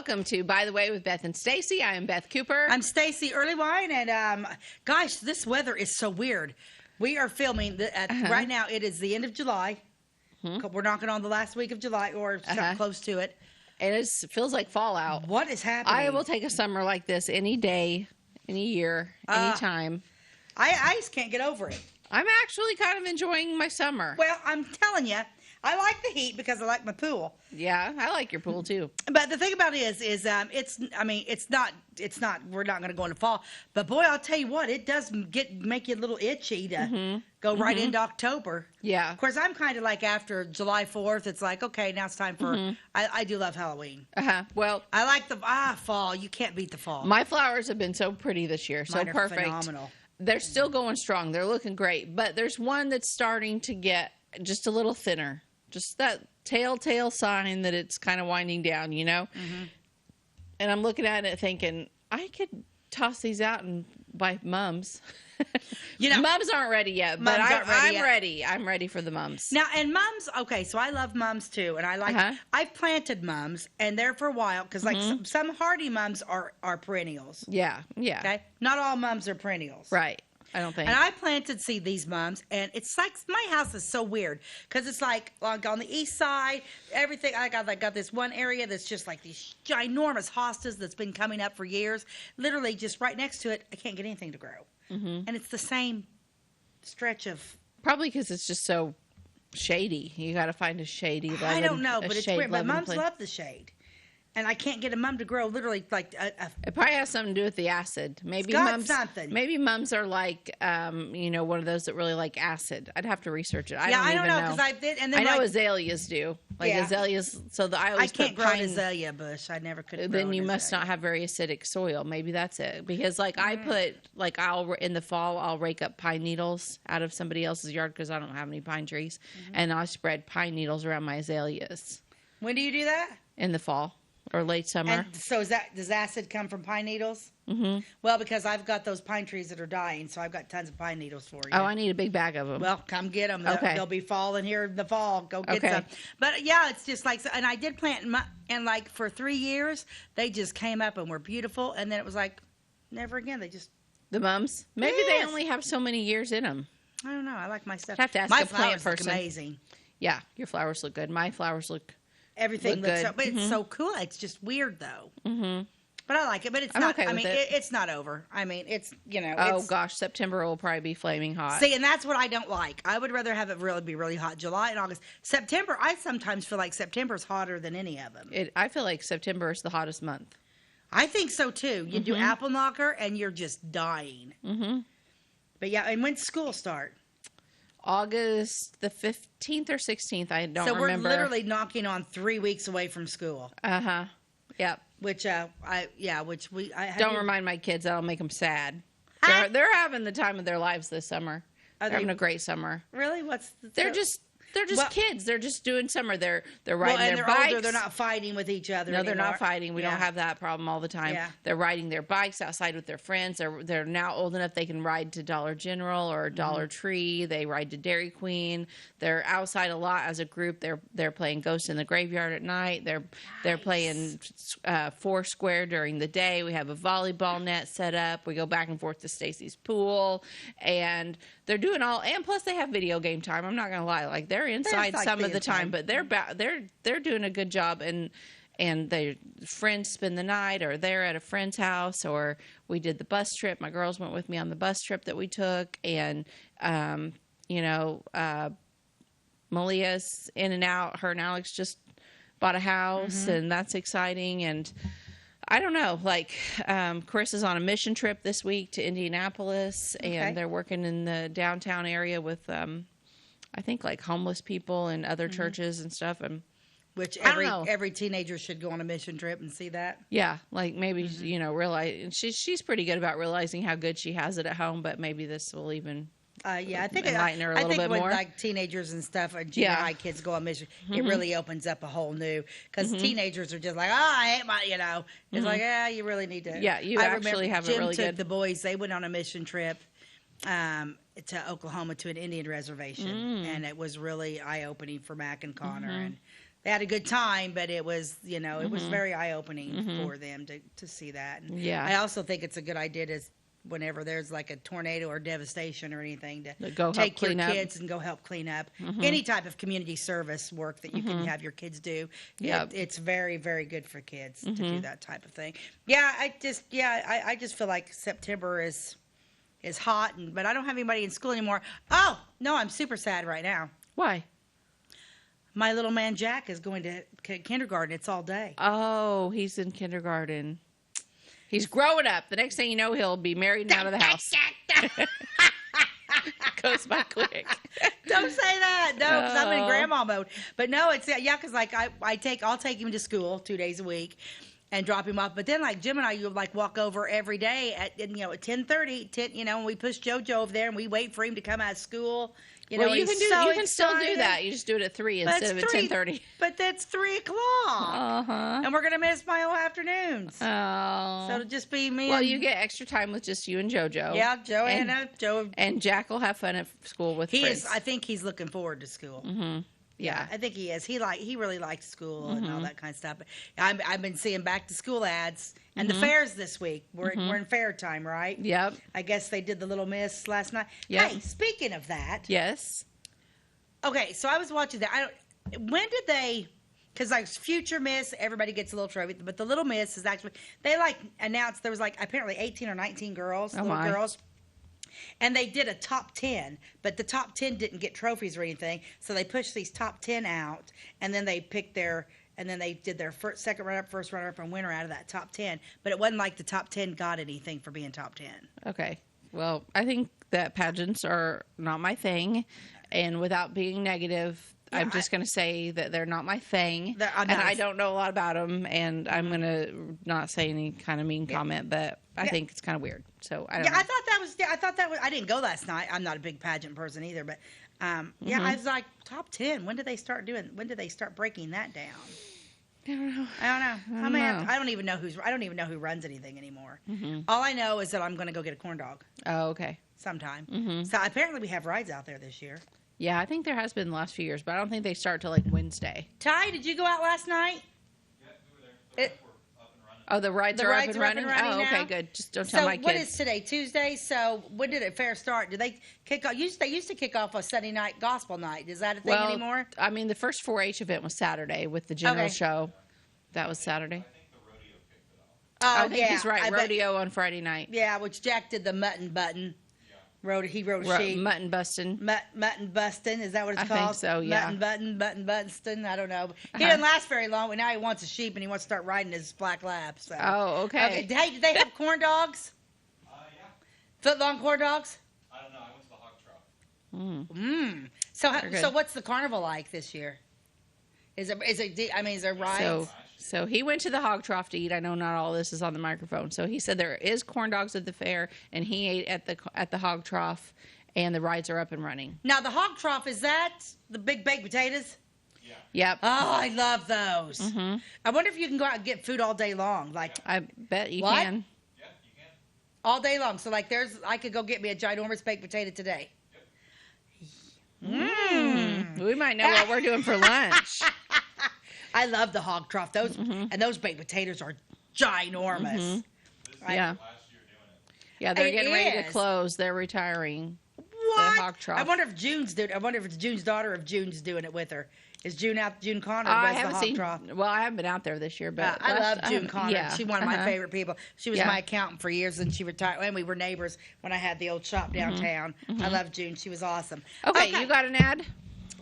Welcome to By the Way with Beth and Stacey. I am Beth Cooper. I'm Stacey Earlywine, and gosh, this weather is so weird. We are filming right now. It is the end of July. We're knocking on the last week of July, or something close to it. And it feels like fall out. What is happening? I will take a summer like this any day, any year, any time. I just can't get over it. I'm actually kind of enjoying my summer. Well, I'm telling you, I like the heat because I like my pool. Yeah, I like your pool too. But the thing about it is it's not. We're not going to go into fall. But boy, I'll tell you what, it does make you a little itchy to go right into October. Yeah. Of course, I'm kind of like after July 4th. It's like, okay, now it's time for. I do love Halloween. Well, I like the fall. You can't beat the fall. My flowers have been so pretty this year, so Mine are perfect. phenomenal. They're still going strong. They're looking great, but there's one that's starting to get just a little thinner. Just that telltale sign that it's kind of winding down, you know? And I'm looking at it thinking, I could toss these out and buy mums. You know, mums aren't ready yet, but I'm ready. I'm ready for the mums. Now, and mums, okay, so I love mums too, and I like, I've planted mums, and they're for a while, because like some hardy mums are perennials. Yeah, yeah. Okay? Not all mums are perennials. Right. I don't think. And I planted these mums, and it's like my house is so weird because it's like on the east side, everything. I got this one area that's just like these ginormous hostas that's been coming up for years. Literally, just right next to it, I can't get anything to grow, and it's the same stretch of. Probably because it's just so shady. You got to find a shady. I don't know, but it's weird. But mums love the shade. And I can't get a mum to grow literally like it probably has something to do with the acid. Maybe Maybe mums are like, one of those that really like acid. I'd have to research it. I don't know because I did. And then I know azaleas do. Azaleas. So I can't grow an azalea bush. I never could. Then you must not have very acidic soil. Maybe that's it. Because I put in the fall I'll rake up pine needles out of somebody else's yard because I don't have any pine trees, and I spread pine needles around my azaleas. When do you do that? In the fall. Or late summer. And so does acid come from pine needles? Well, because I've got those pine trees that are dying, so I've got tons of pine needles for you. Oh, I need a big bag of them. Well, come get them. Okay. They'll be falling here in the fall. Go get some. But yeah, it's just like, and I did plant, and like for 3 years, they just came up and were beautiful, and then it was like, never again. They just. The mums? Maybe they only have so many years in them. I don't know. I like my stuff. I have to ask my a plant flowers person. Look amazing. Yeah, your flowers look good. My flowers look. Everything looks so, but it's so cool. It's just weird though. But I like it. But it's not. Okay, I mean, it's not over. I mean, it's Oh gosh, September will probably be flaming hot. See, and that's what I don't like. I would rather have it be really hot. July and August, September. I sometimes feel like September's hotter than any of them. I feel like September is the hottest month. I think so too. You do apple knocker and you're just dying. But yeah, and when's school start? August the 15th or 16th, I don't remember. So we're literally knocking on 3 weeks away from school. Yep. Which don't remind my kids. That'll make them sad. They're having the time of their lives this summer. They're having a great summer. Really? They're just kids. They're just doing summer. They're riding their bikes. Older, they're not fighting with each other anymore. They're not fighting. We don't have that problem all the time. Yeah. They're riding their bikes outside with their friends. They're now old enough they can ride to Dollar General or Dollar Tree. They ride to Dairy Queen. They're outside a lot as a group. They're playing Ghost in the Graveyard at night. They're playing Foursquare during the day. We have a volleyball net set up. We go back and forth to Stacey's pool, and they're doing and plus they have video game time. I'm not gonna lie, like they're inside some of the time, but they're doing a good job, and their friends spend the night, or they're at a friend's house, or we did the bus trip. My girls went with me on the bus trip that we took, and Malia's in and out. Her and Alex just bought a house, and that's exciting. And I don't know, like Chris is on a mission trip this week to Indianapolis, and they're working in the downtown area with I think like homeless people and other churches and stuff. And which every teenager should go on a mission trip and see that. Yeah, like maybe realize she's pretty good about realizing how good she has it at home, but maybe this will even I think enlighten her a little bit when, more. Like teenagers and stuff, or junior high kids go on mission, it really opens up a whole new, because teenagers are just like, I hate my, it's like, you really need to. Yeah, you actually have Jim a really took good. the boys, they went on a mission trip to Oklahoma to an Indian reservation, and it was really eye-opening for Mac and Connor, and they had a good time, but it was, it was very eye-opening for them to see that. And Yeah. I also think it's a good idea to, whenever there's like a tornado or devastation or anything, to Go help take your clean up. kids and go help clean up. Any type of community service work that you can have your kids do. Yep. It's very, very good for kids to do that type of thing. Yeah, I just feel like September is hot, but I don't have anybody in school anymore. Oh, no, I'm super sad right now. Why? My little man Jack is going to kindergarten. It's all day. Oh, he's in kindergarten. He's growing up. The next thing you know, he'll be married and out of the house. Goes by quick. Don't say that. No, because I'm in grandma mode. But no, it's because like I'll take him to school 2 days a week and drop him off. But then like Jim and I, you'll like walk over every day at 10:30. And we push JoJo over there and we wait for him to come out of school. Well, you so can still do excited. that. You just do it at 3 instead of at 10:30. But that's 3:00. Uh-huh. And we're gonna miss my whole afternoons. Oh. So it'll just be me. Well, and, you get extra time with just you and JoJo. Yeah, Joanna, Joe. And Jack will have fun at school with friends. I think he's looking forward to school. Mm-hmm. Yeah. I think he is. He really likes school and all that kind of stuff. But I've been seeing back to school ads and the fairs this week. We're in fair time, right? Yep. I guess they did the Little Miss last night. Yep. Hey, speaking of that. Yes. Okay, so I was watching that. When did they? Because like Future Miss, everybody gets a little trophy, but the Little Miss is actually they like announced there was like apparently 18 or 19 girls, girls. And they did a top 10, but the top 10 didn't get trophies or anything. So they pushed these top 10 out, and then they picked and then they did their second runner-up, first runner-up, and winner out of that top 10. But it wasn't like the top 10 got anything for being top 10. Okay. Well, I think that pageants are not my thing. And without being negative, Yeah, I'm just going to say that they're not my thing. I'm not and I don't know a lot about them. And I'm going to not say any kind of mean comment, but I think it's kind of weird. So I don't know. I thought that was, I didn't go last night. I'm not a big pageant person either, but I was like, top 10. When did they start breaking that down? I don't know. I don't even know who runs anything anymore. All I know is that I'm going to go get a corn dog. Oh, okay. Sometime. So apparently we have rides out there this year. Yeah, I think there has been the last few years, but I don't think they start till like Wednesday. Ty, did you go out last night? Yeah, we were there. We're up and running. Oh, the rides are up and running? Oh, okay, now? good. Just don't tell my kids. So what is today? Tuesday? So when did it fair start? Did they kick off? They used to kick off a Sunday night gospel night. Is that a thing anymore? I mean, the first 4-H event was Saturday with the general Okay. show. That was Saturday. I think the rodeo kicked it off. Oh, I think he's right. Rodeo on Friday night. Yeah, which Jack did the mutton button. He rode a sheep. Mutton bustin'. Mutton bustin', is that what it's I called? think so, yeah. Mutton bustin', I don't know. He didn't last very long, but now he wants a sheep and he wants to start riding his black lab. So. Oh, okay. Hey, did they have corn dogs? Yeah. Foot-long corn dogs? I don't know. I went to the hog trough. So what's the carnival like this year? Is there rides? So he went to the hog trough to eat. I know not all this is on the microphone. So he said there is corn dogs at the fair, and he ate at the hog trough, and the rides are up and running. Now the hog trough, is that the big baked potatoes? Yeah. Yep. Oh, I love those. I wonder if you can go out and get food all day long, like I bet you What? can. Yeah, you can. all day long. So like I could go get me a ginormous baked potato today. We might know what we're doing for lunch. I love the hog trough. Those baked potatoes are ginormous. This Yeah. is last year doing it. Yeah, they're It getting ready to is. close. They're retiring. What? hog trough. I wonder if June's doing. I wonder if it's June's daughter, or if June's doing it with her. Is June out? June Connor I was the haven't hog seen. trough. Well, I haven't been out there this year, but I love June haven't- Connor. yeah, She's one of my favorite people. She was Yeah. my accountant for years, and she retired. And we were neighbors when I had the old shop downtown. I love June. She was awesome. Okay, you got an ad?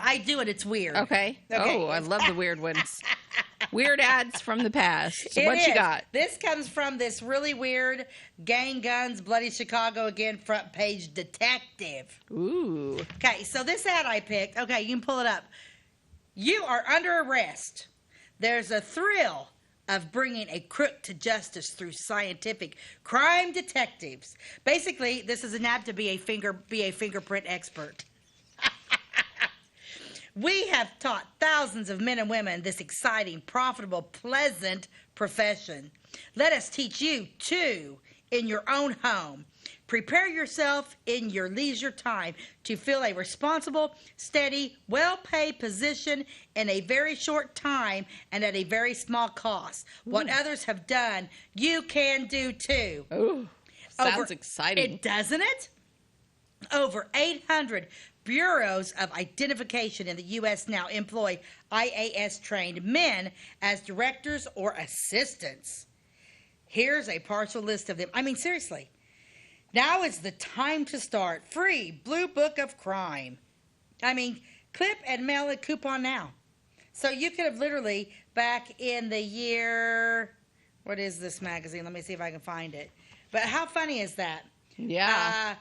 I do, and it's weird. Okay. Oh, I love the weird ones. Weird ads from the past. So It what you is. got? This comes from this really weird Gang Guns, Bloody Chicago Again front page detective. Ooh. Okay, so this ad I picked, okay, you can pull it up. You are under arrest. There's a thrill of bringing a crook to justice through scientific crime detectives. Basically, this is an ad to be a fingerprint expert. We have taught thousands of men and women this exciting, profitable, pleasant profession. Let us teach you, too. in your own home. Prepare yourself in your leisure time to fill a responsible, steady, well-paid position in a very short time and at a very small cost. What others have done, you can do too. Ooh, sounds exciting. It doesn't it? Over 800 bureaus of identification in the U.S. now employ IAS-trained men as directors or assistants. Here's a partial list of them. I mean, seriously. Now is the time to start. Free Blue Book of Crime. I mean, clip and mail a coupon now. So you could have literally, back in the year, what is this magazine? Let me see if I can find it. But how funny is that? Yeah.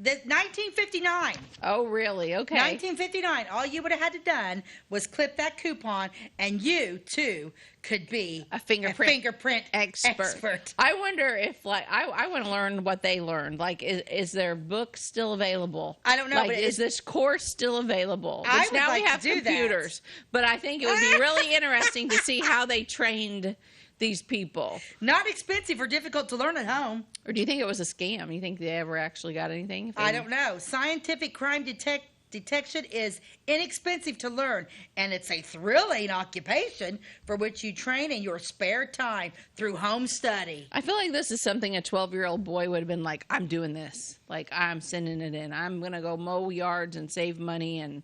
1959. Oh, really? Okay. 1959. All you would have had to done was clip that coupon, and you too could be a fingerprint expert. I wonder if, like, I want to learn what they learned. Like, is their book still available? I don't know. Like, but is this course still available? I Which would now like we have to do computers, but I think it would be really interesting to see how they trained these people. Not expensive or difficult to learn at home. Or do you think it was a scam? You think they ever actually got anything? I don't know. Scientific crime detection is inexpensive to learn, and it's a thrilling occupation for which you train in your spare time through home study. I feel like this is something a 12-year-old boy would have been like, I'm doing this. Like, I'm sending it in. I'm going to go mow yards and save money, and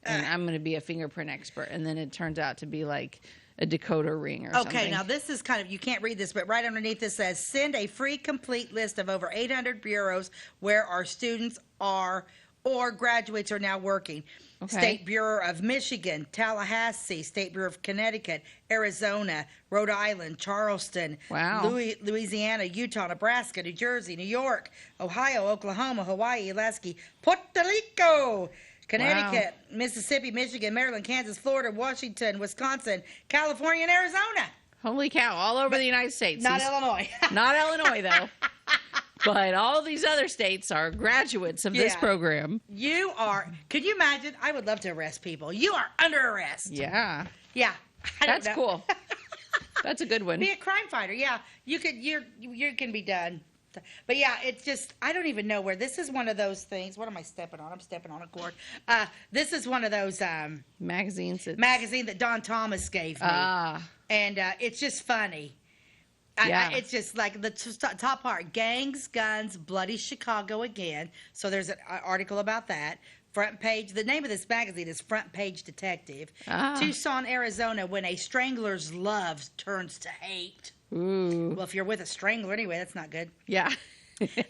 I'm going to be a fingerprint expert. And then it turns out to be like a decoder ring or something. Okay, now this is kind of, you can't read this, but right underneath this says, send a free complete list of over 800 bureaus where our students are or graduates are now working. Okay. State Bureau of Michigan, Tallahassee, State Bureau of Connecticut, Arizona, Rhode Island, Charleston, Wow. Louisiana, Utah, Nebraska, New Jersey, New York, Ohio, Oklahoma, Hawaii, Alaska, Puerto Rico, Connecticut, Mississippi, Michigan, Maryland, Kansas, Florida, Washington, Wisconsin, California, and Arizona. Holy cow, all over the United States. Not Illinois. Not Illinois, though. But all these other states are graduates of this program. You are, could you imagine? I would love to arrest people. You are under arrest. Yeah. Yeah. That's cool. That's a good one. Be a crime fighter. Yeah. You can be done. But yeah, it's just, I don't even know where. This is one of those things. What am I stepping on? I'm stepping on a cord. This is one of those magazine that Don Thomas gave me. And it's just funny. Yeah. It's just like the top part, gangs, guns, bloody Chicago again. So there's an article about that. Front page, the name of this magazine is Front Page Detective. Tucson, Arizona, when a strangler's love turns to hate. Ooh. Well, if you're with a strangler anyway, that's not good. Yeah.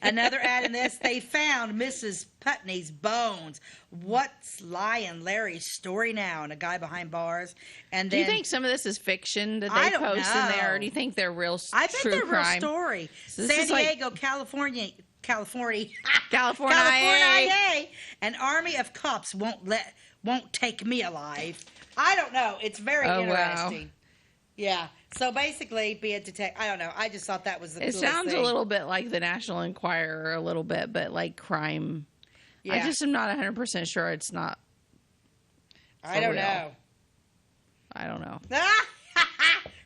Another ad in this, they found Mrs. Putney's bones. What's lying Larry's story now? And a guy behind bars. And then, do you think some of this is fiction that they post in there, or do you think they're real I think true they're crime? real story. So San Diego, California, an army of cops won't take me alive. I don't know. It's very interesting. Wow. Yeah. So basically, be a detective. I don't know. I just thought that was the coolest thing. It sounds a little bit like the National Enquirer, a little bit, but like crime. Yeah. I just am not 100% sure it's not. I don't know. I don't know.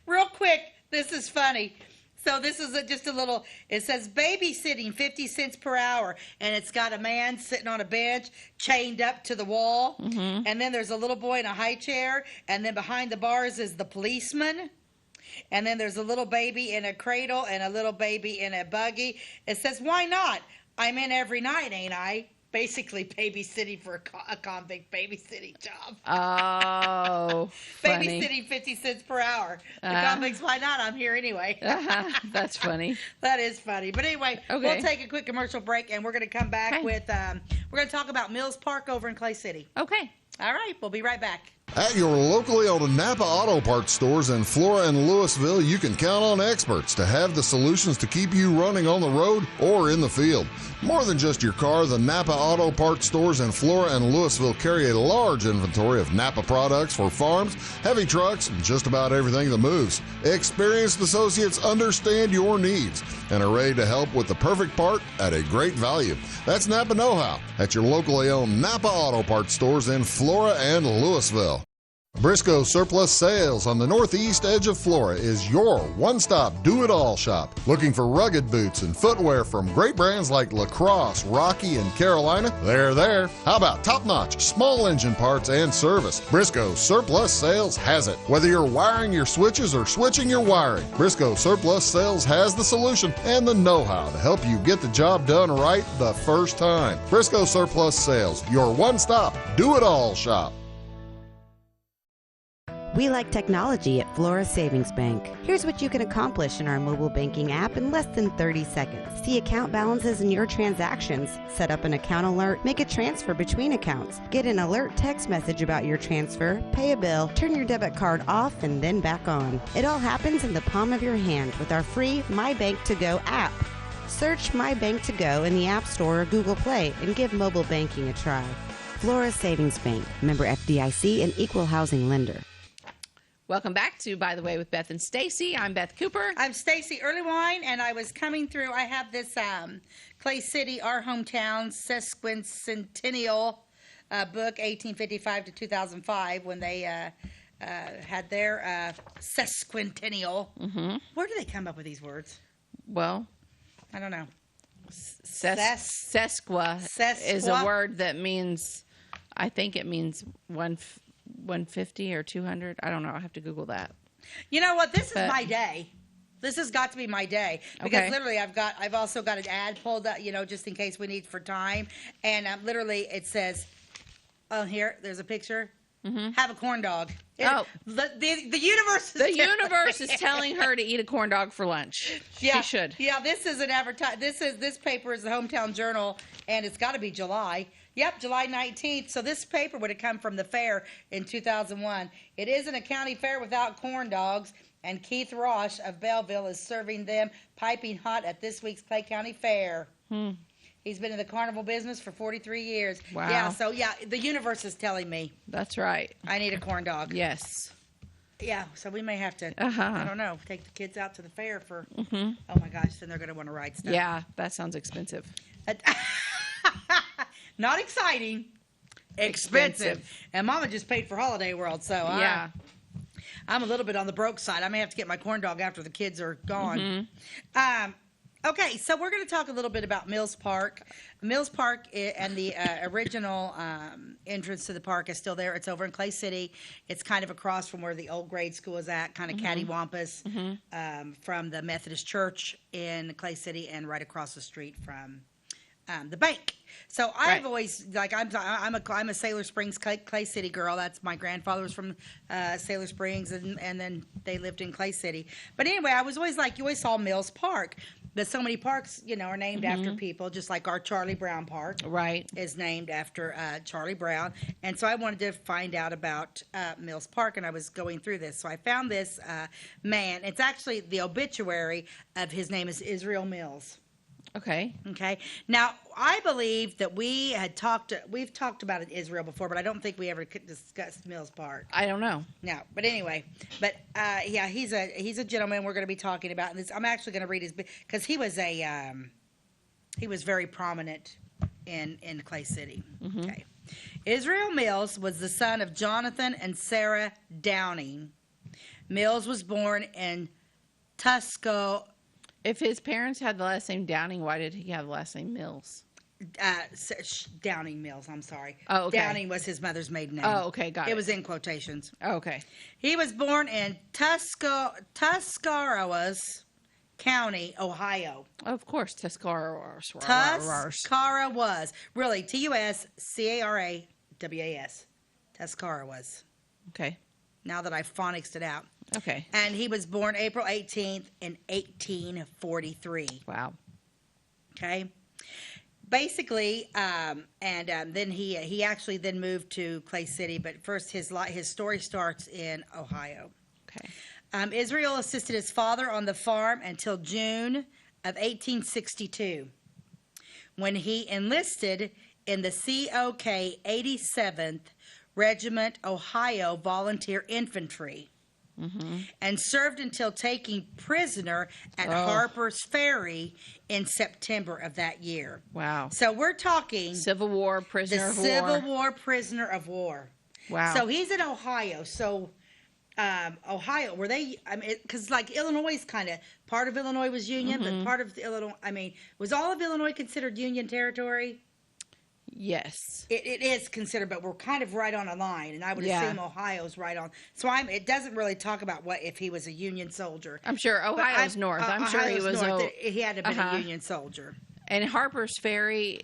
Real quick, this is funny. So this is just a little, it says babysitting 50 cents per hour, and it's got a man sitting on a bench chained up to the wall, and then there's a little boy in a high chair, and then behind the bars is the policeman, and then there's a little baby in a cradle and a little baby in a buggy. It says, why not? I'm in every night, ain't I? Basically babysitting for a convict babysitting job. Oh, funny. Babysitting 50 cents per hour. The convicts, why not? I'm here anyway. That's funny. That is funny. But anyway, we'll take a quick commercial break, and we're going to come back with, we're going to talk about Mills Park over in Clay City. Okay. All right, we'll be right back. At your locally owned Napa Auto Parts stores in Flora and Louisville, you can count on experts to have the solutions to keep you running on the road or in the field. More than just your car, the Napa Auto Parts stores in Flora and Louisville carry a large inventory of Napa products for farms, heavy trucks, and just about everything that moves. Experienced associates understand your needs and are ready to help with the perfect part at a great value. That's Napa Know-How at your locally owned Napa Auto Parts stores in Flora and Louisville. Briscoe Surplus Sales on the northeast edge of Flora is your one-stop do-it-all shop. Looking for rugged boots and footwear from great brands like Lacrosse, Rocky, and Carolina? They're there. How about top-notch small engine parts and service? Briscoe Surplus Sales has it. Whether you're wiring your switches or switching your wiring, Briscoe Surplus Sales has the solution and the know-how to help you get the job done right the first time. Briscoe Surplus Sales, your one-stop do-it-all shop. We like technology at Flora Savings Bank. Here's what you can accomplish in our mobile banking app in less than 30 seconds. See account balances in your transactions, set up an account alert, make a transfer between accounts, get an alert text message about your transfer, pay a bill, turn your debit card off and then back on. It all happens in the palm of your hand with our free My Bank to Go app. Search My Bank to Go in the App Store or Google Play and give mobile banking a try. Flora Savings Bank, member FDIC, and equal housing lender. Welcome back to By the Way with Beth and Stacey. I'm Beth Cooper. I'm Stacey Earlywine, and I was coming through. I have this Clay City, our hometown, sesquicentennial book, 1855 to 2005, when they had their sesquicentennial. Mm-hmm. Where do they come up with these words? Well, I don't know. Sesqua is a word that means, I think it means 150 or 200. I don't know. I'll have to Google that. You know what? This is my day. This has got to be my day because literally I've also got an ad pulled up, just in case we need for time. And literally it says, here, there's a picture. Mm-hmm. Have a corn dog. The universe. Universe is telling her to eat a corn dog for lunch. Yeah, she should. Yeah, this is an this paper is the Hometown Journal, and it's got to be July. Yep, July 19th. So this paper would have come from the fair in 2001. It isn't a county fair without corn dogs, and Keith Rosh of Belleville is serving them piping hot at this week's Clay County Fair. He's been in the carnival business for 43 years. Wow. Yeah, so the universe is telling me. That's right. I need a corn dog. Yes. Yeah, so we may have to, I don't know, take the kids out to the fair for, oh my gosh, then they're going to want to ride stuff. Yeah, that sounds expensive. Not exciting. Expensive. And Mama just paid for Holiday World, so yeah. I'm a little bit on the broke side. I may have to get my corn dog after the kids are gone. Okay, so we're going to talk a little bit about Mills Park. Mills Park and the original entrance to the park is still there. It's over in Clay City. It's kind of across from where the old grade school is at, kind of cattywampus from the Methodist Church in Clay City and right across the street from the bank. So I've always I'm a Sailor Springs Clay City girl. That's my grandfather was from Sailor Springs, and then they lived in Clay City. But anyway, I was always you always saw Mills Park. But so many parks, are named after people, just like our Charlie Brown Park, is named after Charlie Brown. And so I wanted to find out about Mills Park, and I was going through this. So I found this man. It's actually the obituary of his name is Israel Mills. Okay. Now, I believe that we've talked about it, Israel before, but I don't think we ever discussed Mills Park. I don't know. No, but anyway, he's a gentleman we're going to be talking about. And I'm actually going to read his, because he was very prominent in Clay City. Okay. Israel Mills was the son of Jonathan and Sarah Downing. Mills was born in Tusco. If his parents had the last name Downing, why did he have the last name Mills? Downing Mills, I'm sorry. Oh, okay. Downing was his mother's maiden name. Oh, okay, got it. It was in quotations. Oh, okay. He was born in Tuscarawas County, Ohio. Of course, Tuscarawas. Tuscarawas. Really, Tuscarawas. Tuscarawas. Okay. Now that I've phonicsed it out. Okay. And he was born April 18th in 1843. Wow. Okay. Basically, then he actually then moved to Clay City, but first his story starts in Ohio. Okay. Israel assisted his father on the farm until June of 1862, when he enlisted in the COK 87th Regiment Ohio Volunteer Infantry. And served until taking prisoner at Harper's Ferry in September of that year. Wow. So we're talking Civil War prisoner of war. Civil War prisoner of war. Wow. So he's in Ohio. So Ohio, were they? I mean, because like Illinois is kind of part of Illinois was Union, but part of Illinois. I mean, was all of Illinois considered Union territory? Yes. It is considered, but we're kind of right on a line, and I would assume Ohio's right on. So it doesn't really talk about what if he was a Union soldier. I'm sure Ohio's north. I'm sure he was. He had to have been a Union soldier. And Harper's Ferry,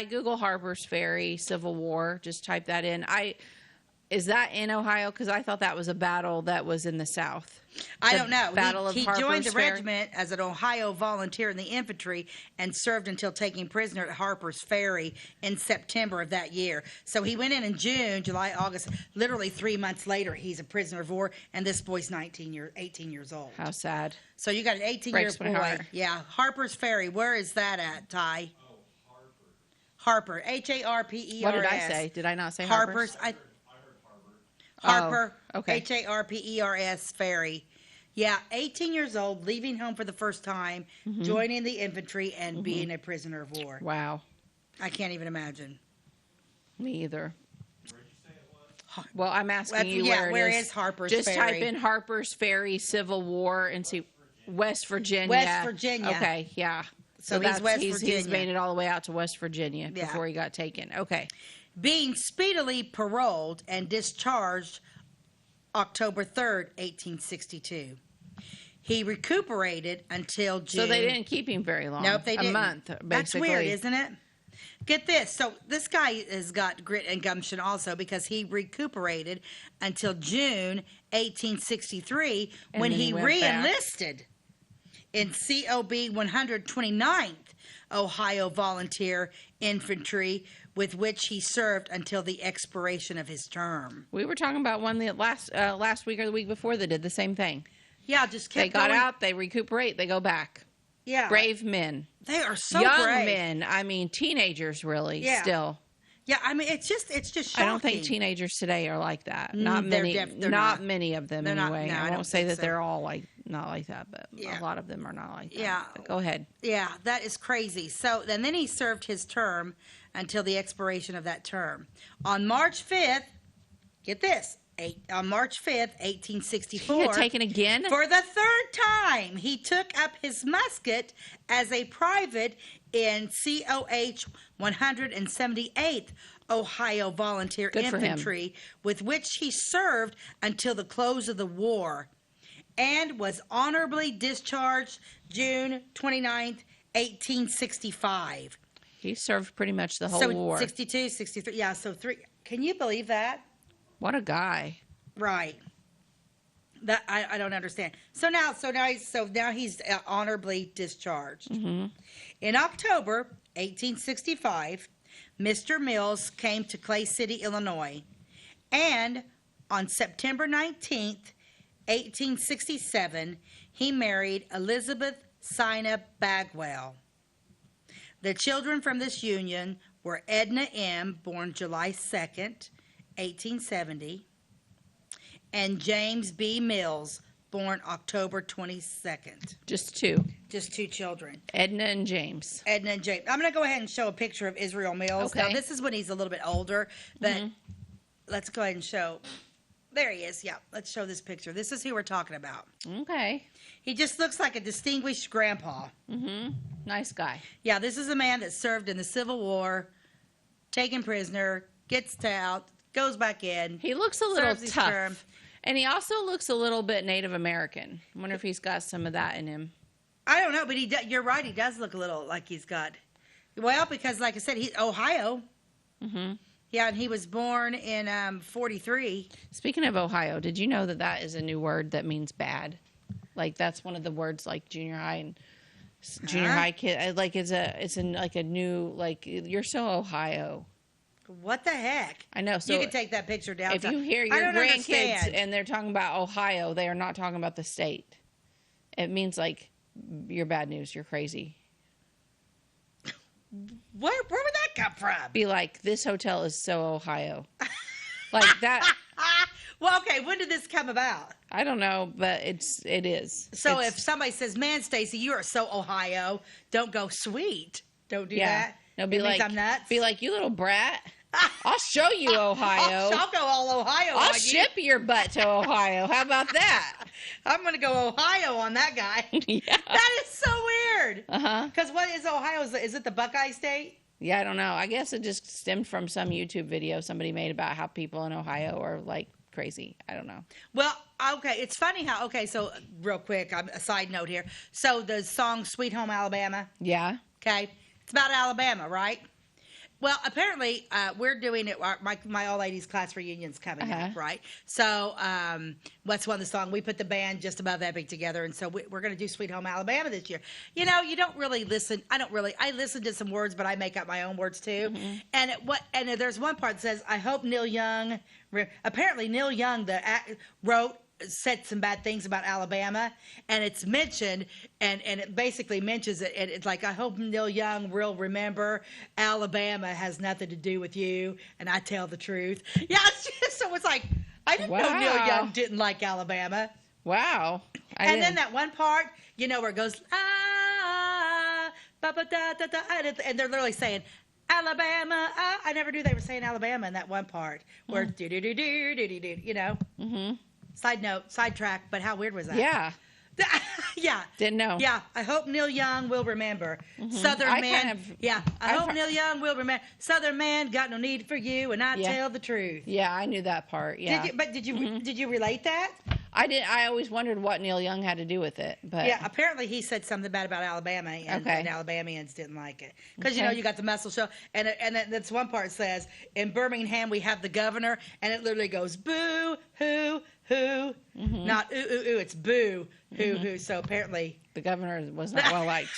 Google Harper's Ferry Civil War. Just type that in. Is that in Ohio? Because I thought that was a battle that was in the South. I don't know. He Harper's joined the Ferry? regiment as an Ohio volunteer in the infantry and served until taking prisoner at Harper's Ferry in September of that year. So he went in June, July, August. Literally 3 months later, he's a prisoner of war, and this boy's 18 years old. How sad. So you got an 18-year Breaks my boy. heart. Yeah, Harper's Ferry. Where is that at, Ty? Oh, Harper. Harpers. What did I say? Did I not say Harper's? I heard Harper. Oh, okay. Harpers Ferry. Yeah, 18 years old, leaving home for the first time, joining the infantry, and being a prisoner of war. Wow. I can't even imagine. Me either. Where'd you say it was? Well, I'm asking you where it is. Harper's Just Ferry? type in Harper's Ferry Civil War and see West Virginia. West Virginia. Okay, yeah. So he's West He's Virginia. made it all the way out to West Virginia Yeah. before he got taken. Okay. Being speedily paroled and discharged October 3rd, 1862. He recuperated until June. So they didn't keep him very long. Nope, they didn't. A month, basically. That's weird, isn't it? Get this. So this guy has got grit and gumption also because he recuperated until June 1863 when then he he went re-enlisted in COB 129th Ohio Volunteer Infantry, with which he served until the expiration of his term. We were talking about one that last week or the week before that did the same thing. Yeah, just kept They got going. out, they recuperate, they go back. Yeah, Brave men. They are so Young brave. men. I mean, teenagers really Yeah. still. Yeah, I mean, it's just shocking. I don't think teenagers today are like that. Not they're many. they're not many of them They're not- anyway. no, I I don't won't say think that so. they're all not like that, but Yeah. a lot of them are not like that. Yeah. But go ahead. Yeah, that is crazy. So, and then he served his term until the expiration of that term. On March 5th, get this, on March 5th, 1864. He got taken again? For the third time, he took up his musket as a private in COH 178th Ohio Volunteer Good for him. Infantry, with which he served until the close of the war, and was honorably discharged June 29th, 1865. He served pretty much the whole So war. 62, 63, yeah, so three. Can you believe that? What a guy. Right. That I don't understand. So now he's honorably discharged. Mm-hmm. In October 1865, Mr. Mills came to Clay City, Illinois, and on September 19th, 1867, he married Elizabeth Sina Bagwell. The children from this union were Edna M., born July 2nd, 1870, and James B. Mills, born October 22nd. Just two. Just two children. Edna and James. Edna and James. I'm going to go ahead and show a picture of Israel Mills. Okay. Now, this is when he's a little bit older, but let's go ahead and show. There he is. Yeah, let's show this picture. This is who we're talking about. Okay. He just looks like a distinguished grandpa. Mm-hmm. Nice guy. Yeah, this is a man that served in the Civil War, taken prisoner, gets out, goes back in. He looks a little serves his tough. term. And he also looks a little bit Native American. I wonder if he's got some of that in him. I don't know, but you're right. He does look a little like he's got. Well, because like I said, he's Ohio. Mm-hmm. Yeah, and he was born in 43. Speaking of Ohio, did you know that that is a new word that means bad? Like that's one of the words like junior high and junior high kid. Like it's like a new like you're so Ohio. What the heck? I know. So you can take that picture down. if you hear your grandkids and they're talking about Ohio, they are not talking about the state. It means like you're bad news. You're crazy. Where would that come from? Be like, this hotel is so Ohio. Like that. Well, okay. When did this come about? I don't know, but it is. So It's- if somebody says, "Man, Stacey, you are so Ohio," don't go sweet. Don't do that. No, It be means like, I'm nuts. be like, you little brat. I'll show you Ohio. I'll go all Ohio I'll on you. ship your butt to Ohio. How about that? I'm going to go Ohio on that guy. Yeah. That is so weird. Uh-huh. Because what is Ohio? Is it the Buckeye State? Yeah, I don't know. I guess it just stemmed from some YouTube video somebody made about how people in Ohio are like crazy. I don't know. Well, okay. It's funny how, so real quick, a side note here. So the song Sweet Home Alabama, Yeah. okay, it's about Alabama, right? Well, apparently, we're doing it. My all ladies class reunion's coming up, right? So, what's one of the songs? We put the band Just Above Epic together, and so we're going to do Sweet Home Alabama this year. You know, you don't really listen. I listen to some words, but I make up my own words too. Mm-hmm. And there's one part that says, "I hope Neil Young." Apparently, Neil Young said some bad things about Alabama, and it's mentioned, and it basically mentions it, and it's like, I hope Neil Young will remember Alabama has nothing to do with you, and I tell the truth. Yeah, so it's like, I didn't know Neil Young didn't like Alabama. Wow. And then that one part, where it goes, ba ba da da da, and they're literally saying, Alabama, I never knew they were saying Alabama in that one part, where do do do do do do do, Mm-hmm. Side note, sidetrack, but how weird was that? Yeah. Yeah. Didn't know. Yeah. I hope Neil Young will remember. Mm-hmm. Southern man. I hope Neil Young will remember. Southern man got no need for you, and I tell the truth. Yeah, I knew that part. Yeah. Did you relate that? I did. I always wondered what Neil Young had to do with it. But yeah, apparently he said something bad about Alabama, and Alabamians didn't like it because you got the muscle show, and then that's one part says, in Birmingham we have the governor, and it literally goes boo hoo hoo, not ooh ooh ooh, it's boo hoo hoo. So apparently the governor was not well liked.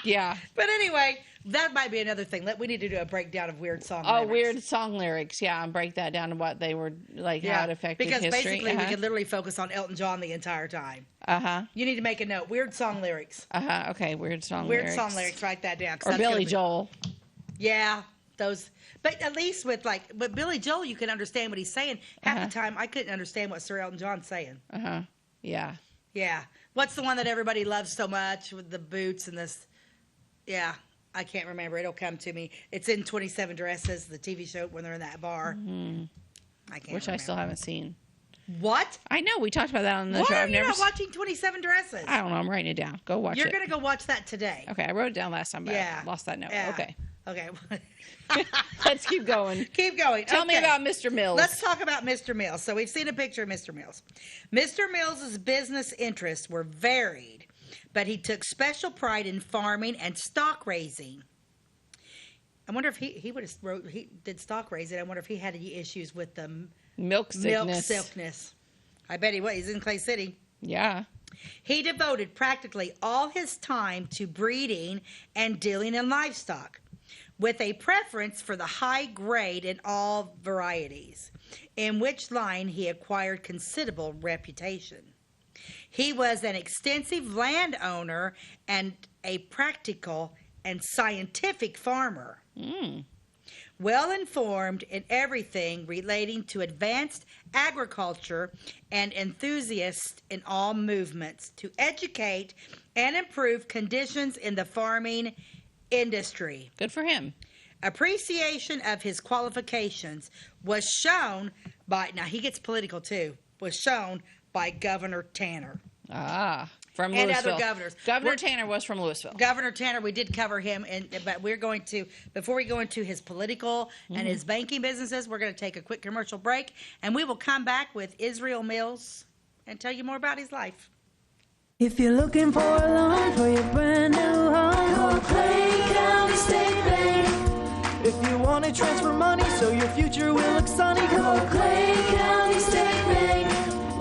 Yeah. But anyway, that might be another thing. We need to do a breakdown of weird song lyrics. Oh, weird song lyrics. Yeah, and break that down to what they were like, how it affected because history. Basically we could literally focus on Elton John the entire time. You need to make a note. Weird song lyrics. Okay, weird song lyrics. Weird song lyrics. Write that down. Or Billy Joel. Yeah, those. But at least with Billy Joel, you can understand what he's saying. Half the time, I couldn't understand what Sir Elton John's saying. Yeah. Yeah. What's the one that everybody loves so much with the boots and this? Yeah, I can't remember. It'll come to me. It's in 27 Dresses, the TV show when they're in that bar. I can't. Which I still haven't seen. What? I know we talked about that on the show. Why are you not watching 27 Dresses? I don't know. I'm writing it down. Go watch it. You're gonna go watch that today. Okay, I wrote it down last time, but I lost that note. Yeah. Okay. Okay. Let's keep going. Keep going. Tell me about Mr. Mills. Let's talk about Mr. Mills. So we've seen a picture of Mr. Mills. Mr. Mills's business interests were varied, but he took special pride in farming and stock raising. I wonder if he did stock raising. I wonder if he had any issues with the milk sickness. I bet he was. He's in Clay City. Yeah. He devoted practically all his time to breeding and dealing in livestock, with a preference for the high grade in all varieties, in which line he acquired considerable reputation. He was an extensive landowner and a practical and scientific farmer. Well informed in everything relating to advanced agriculture and enthusiast in all movements to educate and improve conditions in the farming industry. Good for him. Appreciation of his qualifications was shown by, now he gets political too, was shown by Governor Tanner. From and Louisville. Other governors. Governor Tanner was from Louisville. Governor Tanner, we did cover him, but we're going to, before we go into his political and his banking businesses, we're going to take a quick commercial break, and we will come back with Israel Mills and tell you more about his life. If you're looking for a loan for your brand new home, call Clay County State Bank. If you want to transfer money so your future will look sunny, call Clay County State Bank.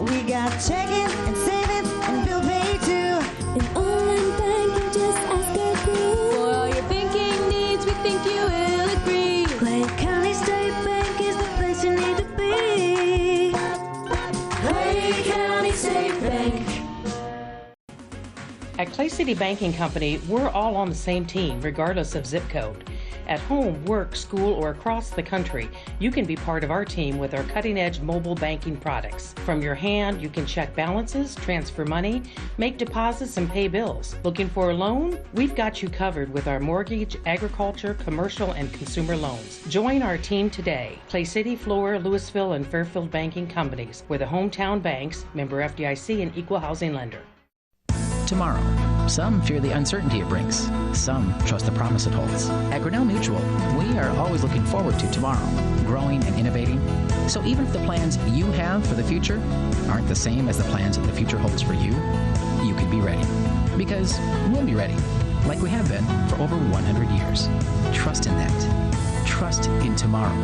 We got checking and savings and bill pay too. An online banking, just ask our crew. For all your banking needs, we think you will agree. Clay County State Bank is the place you need to be. Clay County State Bank. At Clay City Banking Company, we're all on the same team, regardless of zip code. At home, work, school, or across the country, you can be part of our team with our cutting-edge mobile banking products. From your hand, you can check balances, transfer money, make deposits, and pay bills. Looking for a loan? We've got you covered with our mortgage, agriculture, commercial, and consumer loans. Join our team today. Clay City, Flora, Louisville, and Fairfield Banking Companies. We're the hometown banks, member FDIC, and equal housing lender. Tomorrow. Some fear the uncertainty it brings. Some trust the promise it holds. At Grinnell Mutual, we are always looking forward to tomorrow, growing and innovating. So even if the plans you have for the future aren't the same as the plans that the future holds for you, you can be ready. Because we'll be ready, like we have been for over 100 years. Trust in that. Trust in tomorrow.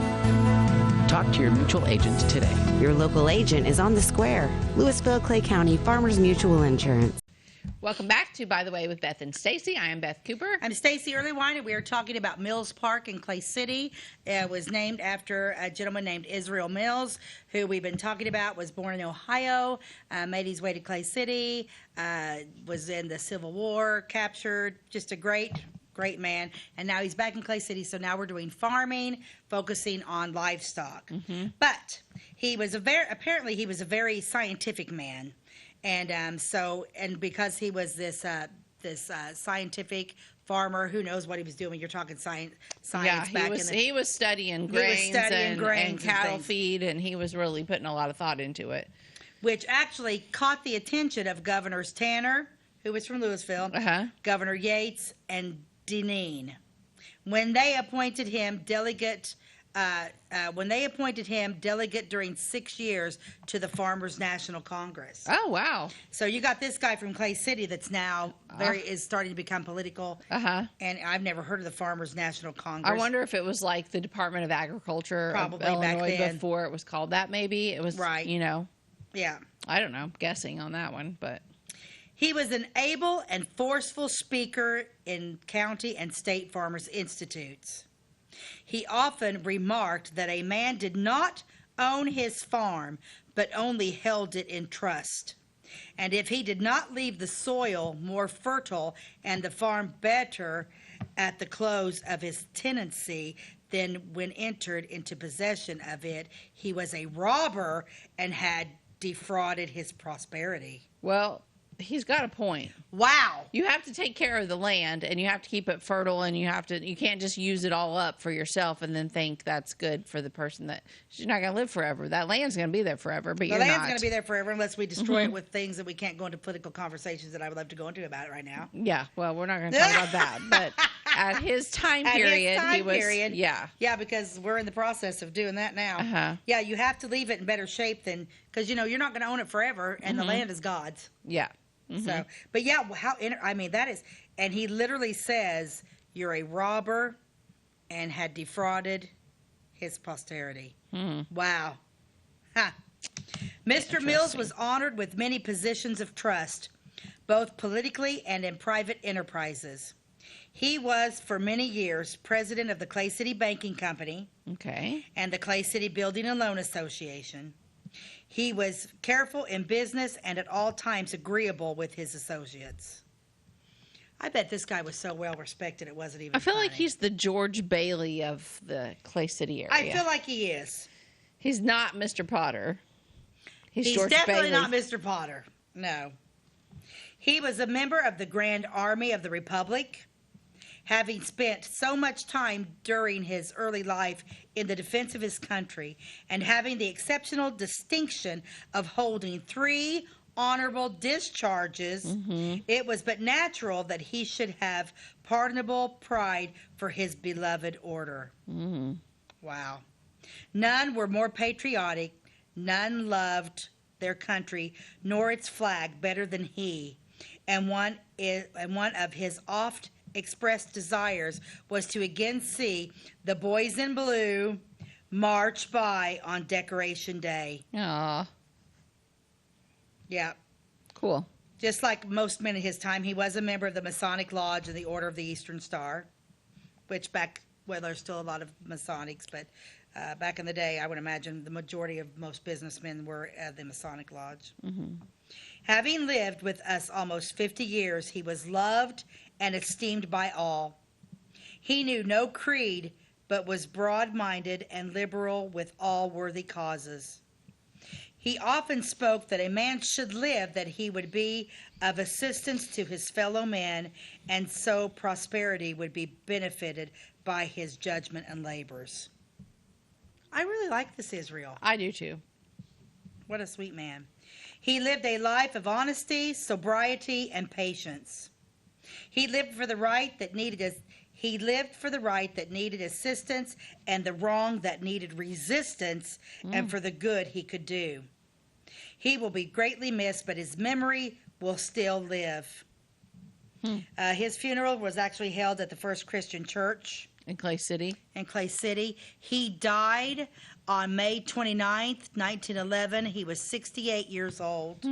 Talk to your mutual agent today. Your local agent is on the square. Louisville, Clay County Farmers Mutual Insurance. Welcome back to By the Way with Beth and Stacey. I am Beth Cooper. I'm Stacey Earlywine, and we are talking about Mills Park in Clay City. It was named after a gentleman named Israel Mills, who we've been talking about, was born in Ohio, made his way to Clay City, was in the Civil War, captured, just a great man. And now he's back in Clay City, so now we're doing farming, focusing on livestock. But he was apparently he was a very scientific man. And because he was this scientific farmer, who knows what he was doing? You're talking science. Yeah, he was studying grains and cattle things. feed, and he was really putting a lot of thought into it. Which actually caught the attention of Governors Tanner, who was from Louisville, Governor Yates, and Deneen, when they appointed him delegate. During 6 years to the Farmers National Congress. Oh, wow. So you got this guy from Clay City that's now is starting to become political. And I've never heard of the Farmers National Congress. I wonder if it was like the Department of Agriculture Probably of back Illinois then. before it was called that, maybe. It was, Right. Yeah. I don't know, guessing on that one, but... He was an able and forceful speaker in county and state farmers' institutes. He often remarked that a man did not own his farm, but only held it in trust. And if he did not leave the soil more fertile and the farm better at the close of his tenancy than when entered into possession of it, he was a robber and had defrauded his prosperity. Well, he's got a point. Wow. You have to take care of the land, and you have to keep it fertile, and you can't just use it all up for yourself and then think that's good for the person that you're not going to live forever. That land's going to be there forever, but The you're land's not. going to be there forever unless we destroy it with things that we can't go into political conversations that I would love to go into about it right now. Yeah, well, we're not going to talk about that, but at his time period, he was, yeah. Yeah, because we're in the process of doing that now. Yeah, you have to leave it in better shape than, because, you're not going to own it forever, and the land is God's. Yeah. So, but yeah, that is, and he literally says, you're a robber and had defrauded his posterity. Wow. Huh. Mr. Mills was honored with many positions of trust, both politically and in private enterprises. He was, for many years, president of the Clay City Banking Company and the Clay City Building and Loan Association. He was careful in business and at all times agreeable with his associates. I bet this guy was so well respected it wasn't even I feel funny. like he's the George Bailey of the Clay City area. I feel like he is. He's not Mr. Potter. He's George definitely Bailey. not Mr. Potter. No. He was a member of the Grand Army of the Republic, having spent so much time during his early life in the defense of his country and having the exceptional distinction of holding 3 honorable discharges, it was but natural that he should have pardonable pride for his beloved order. Wow. None were more patriotic, none loved their country nor its flag better than he, and one of his oft expressed desires was to again see the boys in blue march by on Decoration Day. Aw. Yeah. Cool. Just like most men in his time, he was a member of the Masonic Lodge and the Order of the Eastern Star, which there's still a lot of Masonics, but back in the day, I would imagine the majority of most businessmen were at the Masonic Lodge. Having lived with us almost 50 years, he was loved and esteemed by all. He knew no creed, but was broad-minded and liberal with all worthy causes. He often spoke that a man should live that he would be of assistance to his fellow men, and so prosperity would be benefited by his judgment and labors. I really like this Israel. I do too. What a sweet man. He lived a life of honesty, sobriety, and patience. He lived for the right that needed assistance, and the wrong that needed resistance, and for the good he could do. He will be greatly missed, but his memory will still live. His funeral was actually held at the First Christian Church In Clay City. He died on May 29th, 1911. He was 68 years old.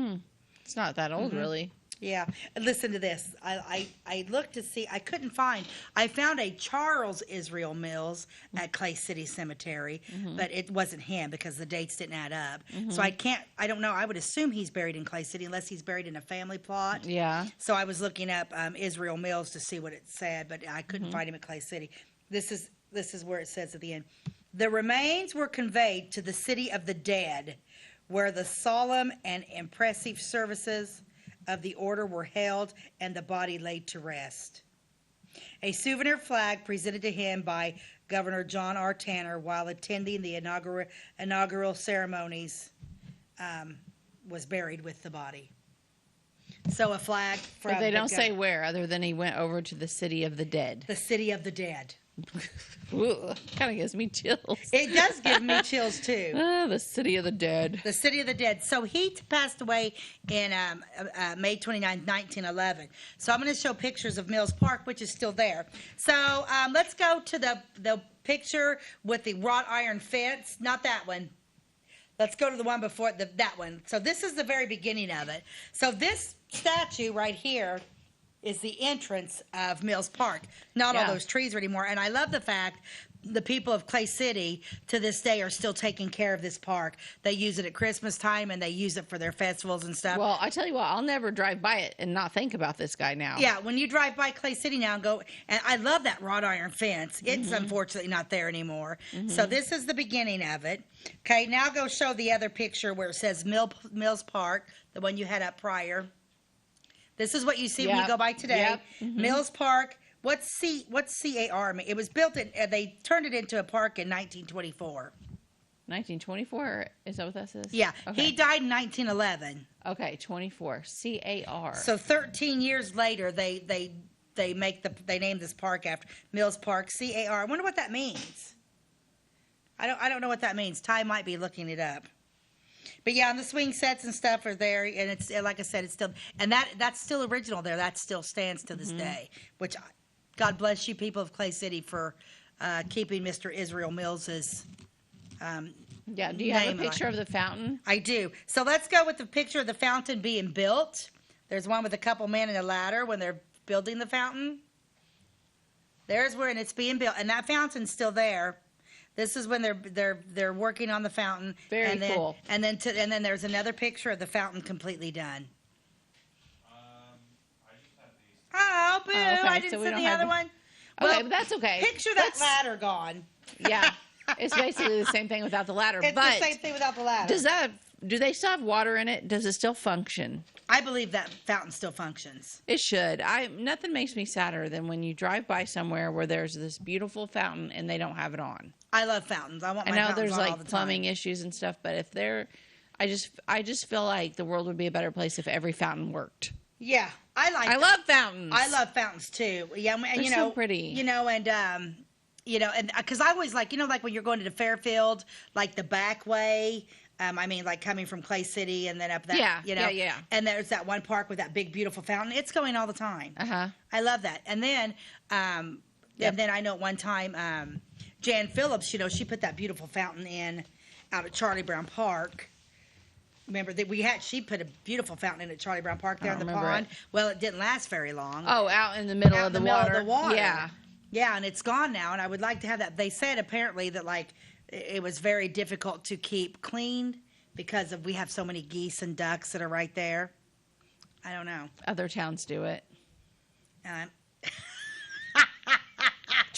It's not that old, really. Yeah. Listen to this. I looked to see. I found a Charles Israel Mills at Clay City Cemetery, but it wasn't him because the dates didn't add up. So I don't know. I would assume he's buried in Clay City unless he's buried in a family plot. Yeah. So I was looking up Israel Mills to see what it said, but I couldn't find him at Clay City. This is where it says at the end. The remains were conveyed to the city of the dead, where the solemn and impressive services of the order were held and the body laid to rest. A souvenir flag presented to him by Governor John R. Tanner while attending the inaugural ceremonies was buried with the body. So a flag from But they don't say where, other than he went over to the city of the dead. the city of the dead. Kind of gives me chills. It does give me chills too. The city of the dead. The city of the dead. So he passed away in May 29, 1911. So I'm going to show pictures of Mills Park, which is still there. So let's go to the picture with the wrought iron fence. Not that one. Let's go to the one before that one. So this is the very beginning of it. So this statue right here is the entrance of Mills Park. Not all those trees are anymore. And I love the fact the people of Clay City to this day are still taking care of this park. They use it at Christmas time and they use it for their festivals and stuff. Well, I tell you what, I'll never drive by it and not think about this guy now. Yeah, when you drive by Clay City now and go, and I love that wrought iron fence. It's unfortunately not there anymore. So this is the beginning of it. Okay, now go show the other picture where it says Mills Park, the one you had up prior. This is what you see when you go by today. Mills Park. What's CAR mean? It was built they turned it into a park in 1924. 1924? Is that what that says? Yeah. Okay. He died in 1911. Okay, 24. CAR. So 13 years later, they named this park after Mills Park. CAR. I wonder what that means. I don't know what that means. Ty might be looking it up. But yeah, and the swing sets and stuff are there, and it's like I said, it's still, and that's still original there. That still stands to this day. Which, God bless you, people of Clay City, for keeping Mr. Israel Mills's. Yeah. Do you have a picture of the fountain? I do. So let's go with the picture of the fountain being built. There's one with a couple men in a ladder when they're building the fountain. There's where it's being built, and that fountain's still there. This is when they're working on the fountain. Very cool. And then there's another picture of the fountain completely done. I just have these. Oh, boo! okay, I didn't so we send don't the have other the- one. Okay, but that's okay. Picture that ladder gone. Yeah. It's basically the same thing without the ladder. It's but the same thing without the ladder. do they still have water in it? Does it still function? I believe that fountain still functions. It should. Nothing makes me sadder than when you drive by somewhere where there's this beautiful fountain and they don't have it on. I love fountains. I want I my know fountains there's on all like the time. plumbing issues and stuff, but if I just feel like the world would be a better place if every fountain worked. Yeah, I love fountains. I love fountains too. Yeah, and They're so pretty. And because I always like when you're going to the Fairfield, like the back way. Like coming from Clay City and then up that. Yeah. And there's that one park with that big beautiful fountain. It's going all the time. I love that. And then, and then I know at one time, Jan Phillips, she put that beautiful fountain in out at Charlie Brown Park. Remember that she put a beautiful fountain in at Charlie Brown Park there in the pond. Well, it didn't last very long. Oh, out in the middle of the water. Yeah. Yeah, and it's gone now, and I would like to have that. They said apparently that it was very difficult to keep clean because we have so many geese and ducks that are right there. I don't know. Other towns do it.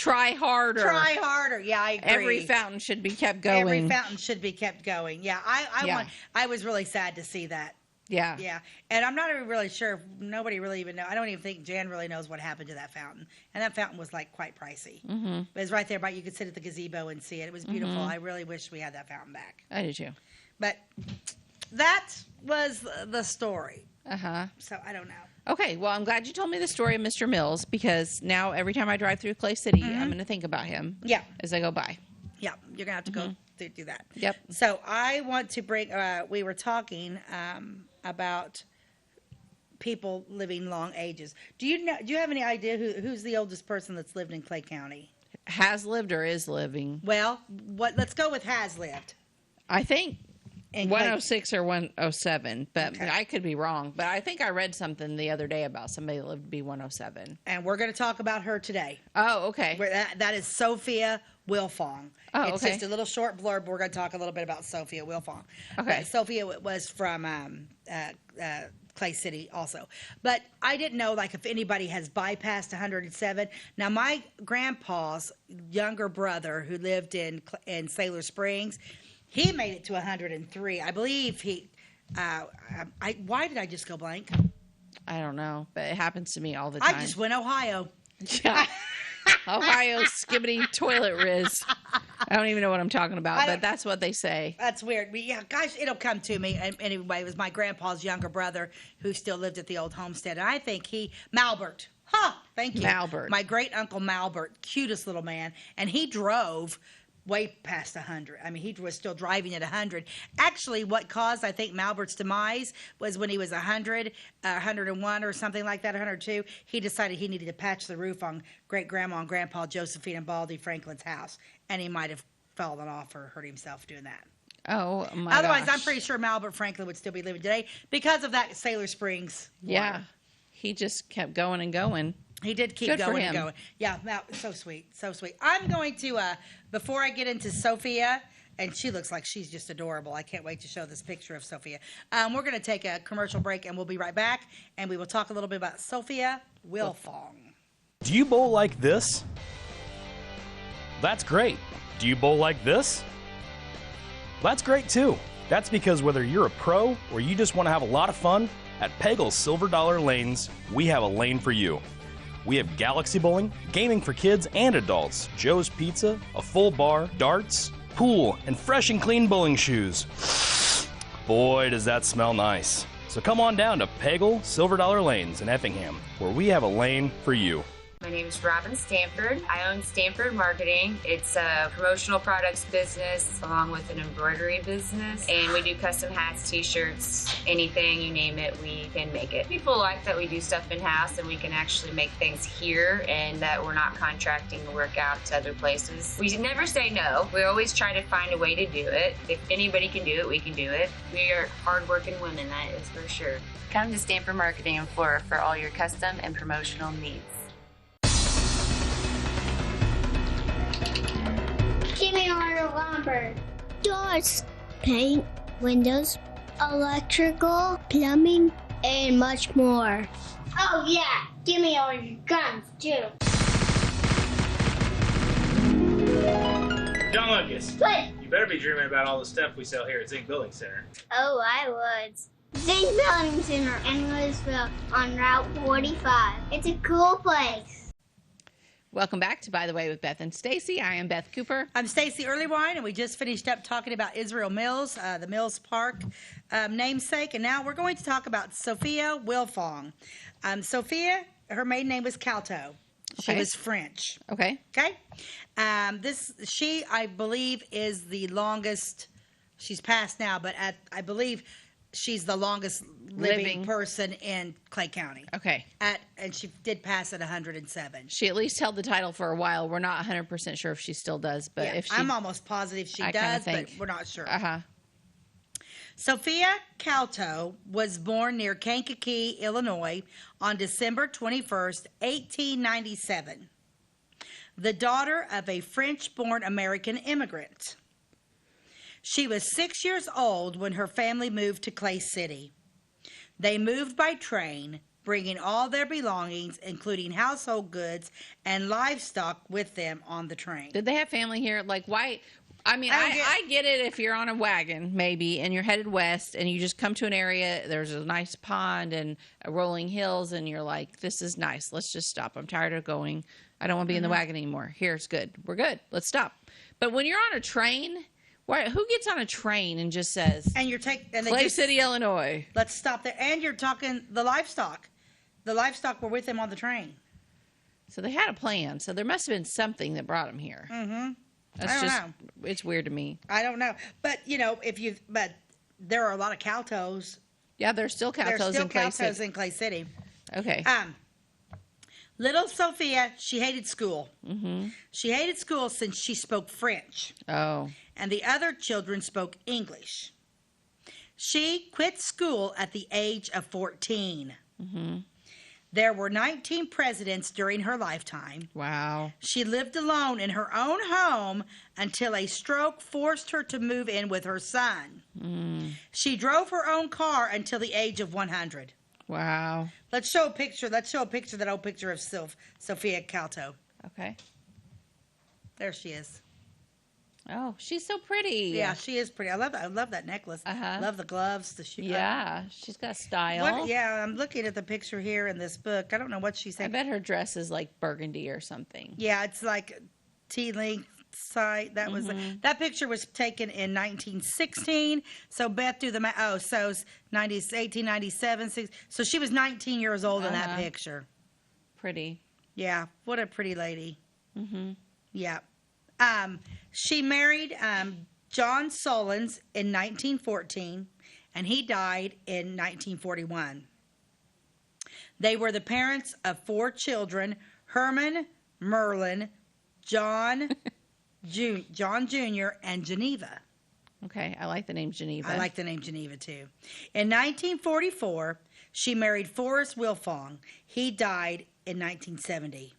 Try harder. Try harder. Yeah, I agree. Every fountain should be kept going. Every fountain should be kept going. Yeah, I was really sad to see that. Yeah. Yeah, and I'm not even really sure. Nobody really even know. I don't even think Jan really knows what happened to that fountain. And that fountain was like quite pricey. Mm-hmm. It was right there, but you could sit at the gazebo and see it. It was beautiful. I really wish we had that fountain back. I did too. But that was the story. Uh-huh. So I don't know. Okay, well, I'm glad you told me the story of Mr. Mills, because now every time I drive through Clay City, I'm going to think about him. Yeah. As I go by. Yeah, you're gonna have to go do that. Yep. So I want to bring. We were talking about people living long ages. Do you know? Do you have any idea who's the oldest person that's lived in Clay County? Has lived or is living? Well, let's go with has lived. I think In 106 or 107, but Okay. I could be wrong. But I think I read something the other day about somebody that lived to be 107. And we're going to talk about her today. Oh, okay. That is Sophia Wilfong. Oh, It's okay. just a little short blurb. We're going to talk a little bit about Sophia Wilfong. Okay. But Sophia was from Clay City also. But I didn't know, like, if anybody has bypassed 107. Now, my grandpa's younger brother, who lived in Sailor Springs, he made it to 103. I believe he... why did I just go blank? I don't know, but it happens to me all the time. I just went Ohio. Yeah. Ohio skibbity toilet riz. I don't even know what I'm talking about, but that's what they say. That's weird. But yeah, guys, it'll come to me. And anyway, it was my grandpa's younger brother who still lived at the old homestead. And I think Malbert. Thank you. Malbert. My great uncle Malbert, cutest little man. And he drove way past 100. I mean, he was still driving at 100. Actually, what caused, I think, Malbert's demise was when he was 100, 101 or something like that, 102, he decided he needed to patch the roof on great-grandma and grandpa Josephine and Baldy Franklin's house. And he might have fallen off or hurt himself doing that. Oh, my Otherwise, gosh. I'm pretty sure Malbert Franklin would still be living today because of that Sailor Springs water. Yeah. He just kept going and going. He did keep Good for going and him. going. Yeah, so sweet, so sweet. I'm going to, before I get into Sophia, and she looks like she's just adorable. I can't wait to show this picture of Sophia. We're going to take a commercial break, and we'll be right back, and we will talk a little bit about Sophia Wilfong. Do you bowl like this? That's great. Do you bowl like this? That's great too. That's because whether you're a pro or you just want to have a lot of fun, at Peggle's Silver Dollar Lanes, we have a lane for you. We have galaxy bowling, gaming for kids and adults, Joe's Pizza, a full bar, darts, pool, and fresh and clean bowling shoes. Boy, does that smell nice. So come on down to Peggle Silver Dollar Lanes in Effingham, where we have a lane for you. My name is Robin Stanford. I own Stanford Marketing. It's a promotional products business along with an embroidery business. And we do custom hats, t-shirts, anything, you name it, we can make it. People like that we do stuff in-house and we can actually make things here and that we're not contracting the work out to other places. We never say no. We always try to find a way to do it. If anybody can do it, we can do it. We are hardworking women, that is for sure. Come to Stanford Marketing in Flora for all your custom and promotional needs. Give me all your lumber. Doors, paint, windows, electrical, plumbing, and much more. Oh yeah, give me all your guns too. John Lucas, What? you better be dreaming about all the stuff we sell here at Zink Building Center. Oh, I would. Zink Building Center in Louisville on Route 45. It's a cool place. Welcome back to By the Way with Beth and Stacey. I am Beth Cooper. I'm Stacey Earlywine, and we just finished up talking about Israel Mills, the Mills Park namesake, and now we're going to talk about Sophia Wilfong. Sophia, her maiden name was Calto. She Okay. was French. Okay. Okay? She, I believe, is the longest, she's passed now, but I believe she's the longest living person in Clay County. Okay. And she did pass at 107. She at least held the title for a while. We're not 100% sure if she still does, but Yeah, if she... I'm almost positive she I kinda does, but think. we're not sure. Uh-huh. Sophia Calto was born near Kankakee, Illinois on December 21st, 1897. The daughter of a French-born American immigrant. She was 6 years old when her family moved to Clay City. They moved by train, bringing all their belongings, including household goods and livestock, with them on the train. Did they have family here? Like, why? I mean, I get it if you're on a wagon, maybe, and you're headed west, and you just come to an area, there's a nice pond and rolling hills, and you're like, this is nice. Let's just stop. I'm tired of going. I don't want to be in the wagon anymore. Here, it's good. We're good. Let's stop. But when you're on a train, who gets on a train and just says, and you're Clay City, Illinois. Let's stop there. And you're talking the livestock. The livestock were with them on the train. So they had a plan. So there must have been something that brought them here. Mm-hmm. That's just, it's weird to me. I don't know. But, but there are a lot of cow toes. Yeah, there's still cow toes in Clay City. in Clay City. Okay. Little Sophia, she hated school. Mm-hmm. She hated school since she spoke French. Oh. And the other children spoke English. She quit school at the age of 14. Mm-hmm. There were 19 presidents during her lifetime. Wow. She lived alone in her own home until a stroke forced her to move in with her son. Mm. She drove her own car until the age of 100. Wow. Let's show a picture. That old picture of Sophia Calto. Okay. There she is. Oh, she's so pretty. Yeah, she is pretty. I love that necklace. Love the gloves, the shoes. Yeah, she's got style. I'm looking at the picture here in this book. I don't know what she said. I bet her dress is like burgundy or something. Yeah, it's like tea-length side. That was that picture was taken in 1916. So Beth, do the math. Oh, so 1897. So she was 19 years old in that picture. Pretty. Yeah, what a pretty lady. Mm-hmm. Yeah. She married John Solons in 1914, and he died in 1941. They were the parents of 4 children: Herman, Merlin, John Jr., and Geneva. Okay, I like the name Geneva. I like the name Geneva, too. In 1944, she married Forrest Wilfong. He died in 1970.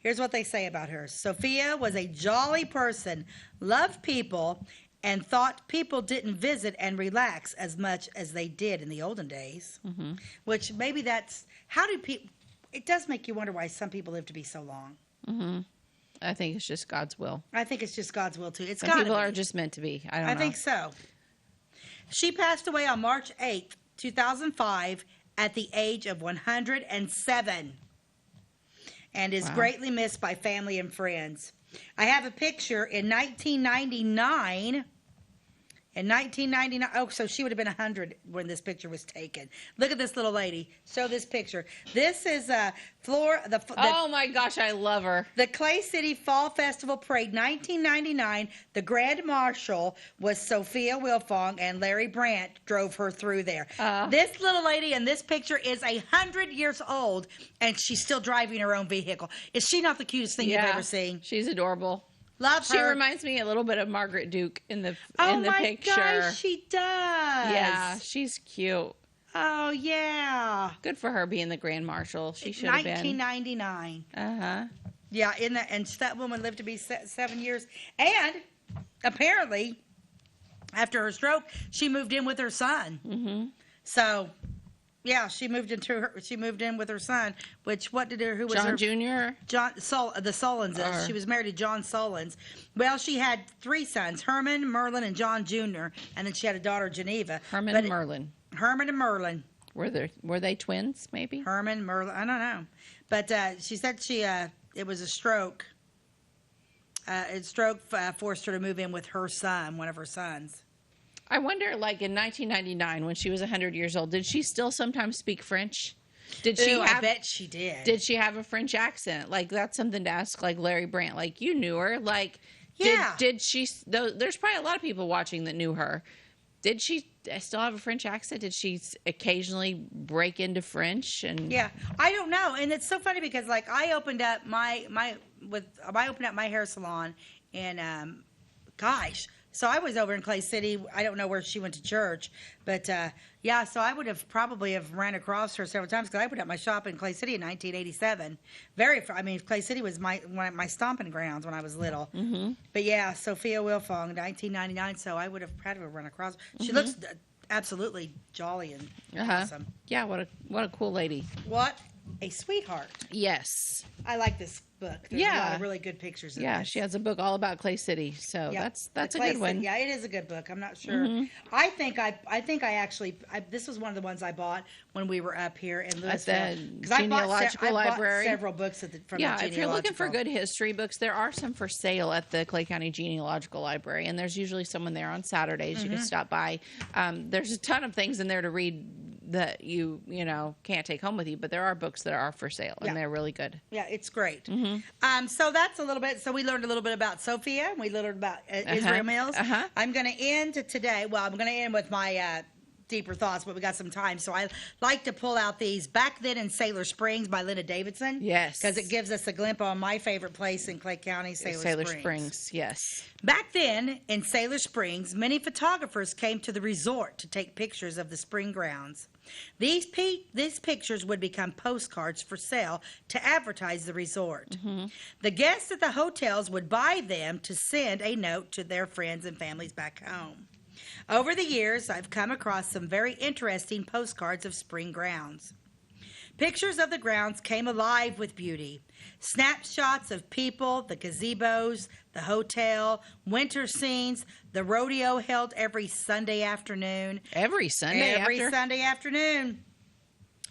Here's what they say about her. Sophia was a jolly person, loved people, and thought people didn't visit and relax as much as they did in the olden days. Mm-hmm. Which maybe that's, it does make you wonder why some people live to be so long. Mm-hmm. I think it's just God's will. I think it's just God's will, too. Some people are just meant to be. I don't know. I think so. She passed away on March 8th, 2005, at the age of 107. And is greatly missed by family and friends. I have a picture in 1999. In 1999, oh, so she would have been 100 when this picture was taken. Look at this little lady. Show this picture. This is oh my gosh, I love her. The Clay City Fall Festival Parade, 1999. The Grand Marshal was Sophia Wilfong, and Larry Brandt drove her through there. This little lady in this picture is 100 years old, and she's still driving her own vehicle. Is she not the cutest thing you've ever seen? She's adorable. Love her. She reminds me a little bit of Margaret Duke in the picture. Oh my gosh, she does. Yeah, she's cute. Oh yeah. Good for her being the Grand Marshal. She should have been. 1999. Uh-huh. Yeah, and that woman lived to be 7 years. And apparently, after her stroke, she moved in with her son. Mm-hmm. So, yeah, she moved in with her son. Who was John her? Jr.? The Solonses. She was married to John Solons. Well, she had 3 sons: Herman, Merlin, and John Jr. And then she had a daughter, Geneva. Herman and Merlin. Herman and Merlin. Were they twins? Maybe. Herman, Merlin. I don't know, but she said it was a stroke. Stroke forced her to move in with her son, one of her sons. I wonder, like in 1999, when she was 100 years old, did she still sometimes speak French? I bet she did. Did she have a French accent? Like, that's something to ask, like, Larry Brandt. Like, you knew her. Like, yeah. Did she, there's probably a lot of people watching that knew her. Did she still have a French accent? Did she occasionally break into French? And yeah, I don't know. And it's so funny because, like, I opened up my hair salon, and gosh. So I was over in Clay City. I don't know where she went to church, but yeah. So I would have probably ran across her several times because I opened up my shop in Clay City in 1987. Clay City was my stomping grounds when I was little. Mm-hmm. But yeah, Sophia Wilfong, 1999. So I would have had to run across. She looks absolutely jolly and awesome. Yeah, what a cool lady. What a sweetheart. Yes. I like this book. There's a lot of really good pictures in Yeah, this. she has a book all about Clay City, so that's a good one. Yeah, it is a good book. I'm not sure. I think I actually this was one of the ones I bought when we were up here in Louisville. At the 'Cause Genealogical Library. I bought several books from the Genealogical. If you're looking for good history books, there are some for sale at the Clay County Genealogical Library, and there's usually someone there on Saturdays. You can stop by. There's a ton of things in there to read that you can't take home with you, but there are books that are for sale, and they're really good. Yeah, it's great. So that's a little bit. So we learned a little bit about Sophia. We learned about Israel Mills. I'm going to end today. Well, I'm going to end with my deeper thoughts, but we got some time. So I like to pull out these Back Then in Sailor Springs by Linda Davidson. Yes. Because it gives us a glimpse on my favorite place in Clay County, Sailor Springs. Yes. Back then in Sailor Springs, many photographers came to the resort to take pictures of the spring grounds. These pictures would become postcards for sale to advertise the resort. The guests at the hotels would buy them to send a note to their friends and families back home. Over the years, I've come across some very interesting postcards of spring grounds. Pictures of the grounds came alive with beauty. Snapshots of people, the gazebos, the hotel, winter scenes, the rodeo held every Sunday afternoon. Every Sunday afternoon.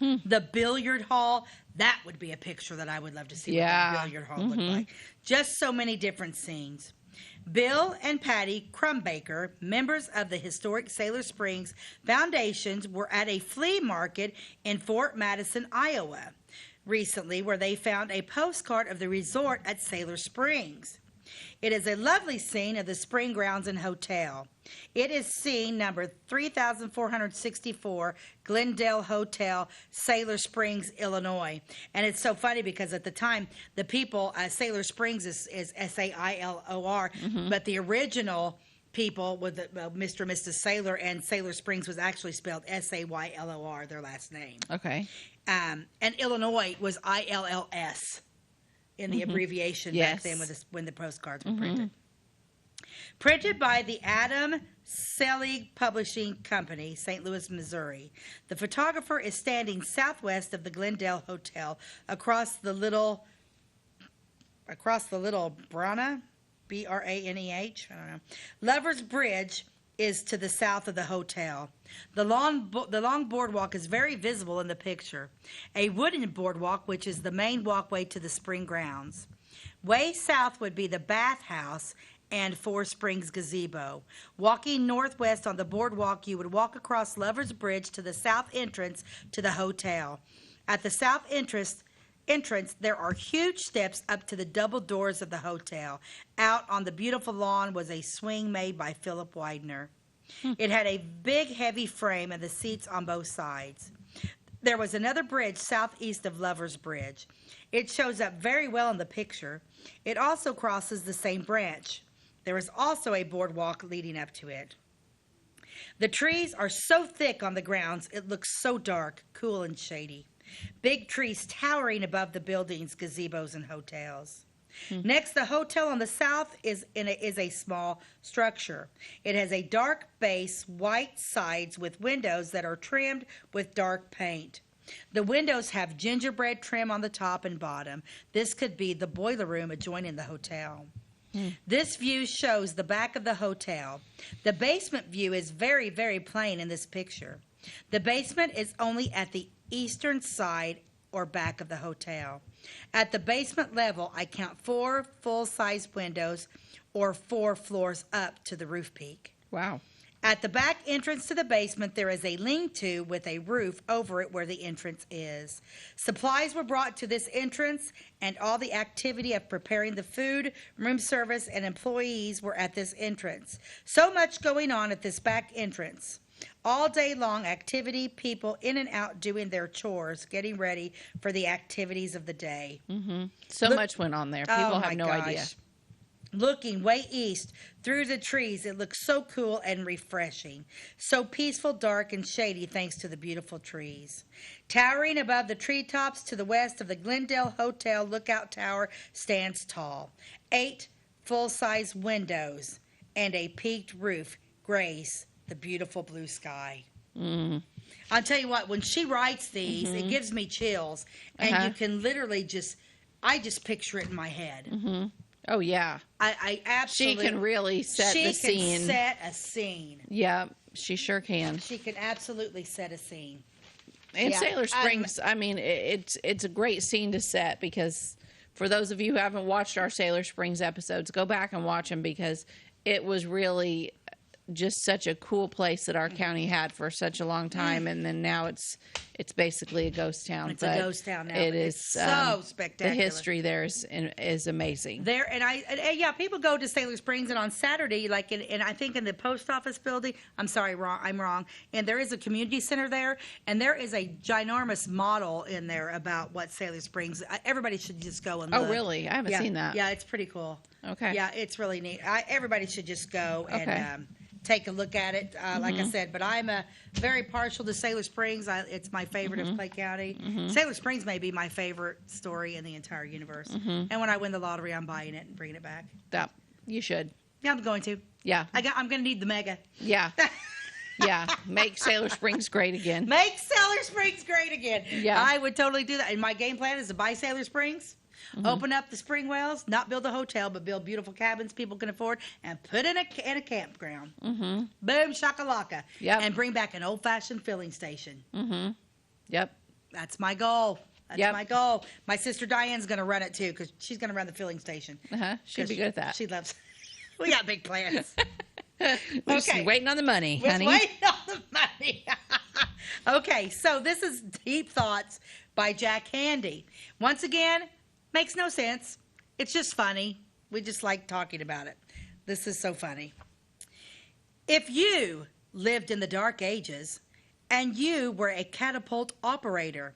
The billiard hall. That would be a picture that I would love to see what the billiard hall looked like. Just so many different scenes. Bill and Patty Crumbaker, members of the historic Sailor Springs Foundations, were at a flea market in Fort Madison, Iowa, recently, where they found a postcard of the resort at Sailor Springs. It is a lovely scene of the spring grounds and hotel. It is scene number 3464, Glendale Hotel, Sailor Springs, Illinois. And it's so funny because at the time, the people, Sailor Springs is Sailor, but the original people with Mr. and Mrs. Sailor and Sailor Springs was actually spelled Saylor, their last name. Okay. And Illinois was ILLS. In the abbreviation back then when the postcards were printed. Printed by the Adam Selig Publishing Company, St. Louis, Missouri. The photographer is standing southwest of the Glendale Hotel across the little Branah, Braneh, I don't know. Lover's Bridge is to the south of the hotel. The long boardwalk is very visible in the picture. A wooden boardwalk, which is the main walkway to the spring grounds. Way south would be the bathhouse and Four Springs gazebo. Walking northwest on the boardwalk, you would walk across Lover's Bridge to the south entrance to the hotel. At the south entrance, there are huge steps up to the double doors of the hotel. Out on the beautiful lawn was a swing made by Philip Widener. It had a big, heavy frame and the seats on both sides. There was another bridge southeast of Lover's Bridge. It shows up very well in the picture. It also crosses the same branch. There is also a boardwalk leading up to it. The trees are so thick on the grounds, it looks so dark, cool, and shady. Big trees towering above the buildings, gazebos, and hotels. Next, the hotel on the south is a small structure. It has a dark base, white sides with windows that are trimmed with dark paint. The windows have gingerbread trim on the top and bottom. This could be the boiler room adjoining the hotel. This view shows the back of the hotel. The basement view is very, very plain in this picture. The basement is only at the eastern side or back of the hotel. At the basement level, I count 4 full-size windows or 4 floors up to the roof peak. Wow. At the back entrance to the basement, there is a lean-to with a roof over it where the entrance is. Supplies were brought to this entrance, and all the activity of preparing the food, room service, and employees were at this entrance. So much going on at this back entrance. All day long activity, people in and out doing their chores, getting ready for the activities of the day. So much went on there. People have no idea. Looking way east through the trees, it looks so cool and refreshing. So peaceful, dark, and shady thanks to the beautiful trees. Towering above the treetops to the west of the Glendale Hotel Lookout Tower stands tall. 8 full-size windows and a peaked roof grace the beautiful blue sky. I'll tell you what, when she writes these, it gives me chills. And you can literally I just picture it in my head. Oh, yeah. I absolutely. She can really set the scene. She can set a scene. Yeah, she sure can. She can absolutely set a scene. And Sailor Springs, I mean, it's a great scene to set, because for those of you who haven't watched our Sailor Springs episodes, go back and watch them, because it was really just such a cool place that our county had for such a long time, and then now it's basically a ghost town. It's a ghost town now. It is so spectacular. The history there is amazing. There and people go to Sailor Springs, and on Saturday, like and I think in the post office building. I'm wrong. And there is a community center there, and there is a ginormous model in there about what Sailor Springs. Everybody should just go and look. Oh, really? I haven't seen that. Yeah, it's pretty cool. Okay. Yeah, it's really neat. Everybody should just go and take a look at it. Like I said, but I'm very partial to Sailor Springs. It's my favorite of Clay County. Sailor Springs may be my favorite story in the entire universe. And when I win the lottery, I'm buying it and bringing it back. That you should. Yeah, I'm going to. Yeah. I'm going to need the mega. Yeah. Yeah. Make Sailor Springs great again. Make Sailor Springs great again. Yeah. I would totally do that. And my game plan is to buy Sailor Springs. Open up the spring wells, not build a hotel, but build beautiful cabins people can afford, and put in a campground. Boom, shakalaka. Yep. And bring back an old-fashioned filling station. Yep. That's my goal. That's my goal. My sister Diane's going to run it, too, because she's going to run the filling station. She'd be good at that. She loves We got big plans. We're just waiting on the money, honey. Waiting on the money. Okay, so this is Deep Thoughts by Jack Handy. Once again, makes no sense. It's just funny. We just like talking about it. This is so funny. If you lived in the Dark Ages and you were a catapult operator,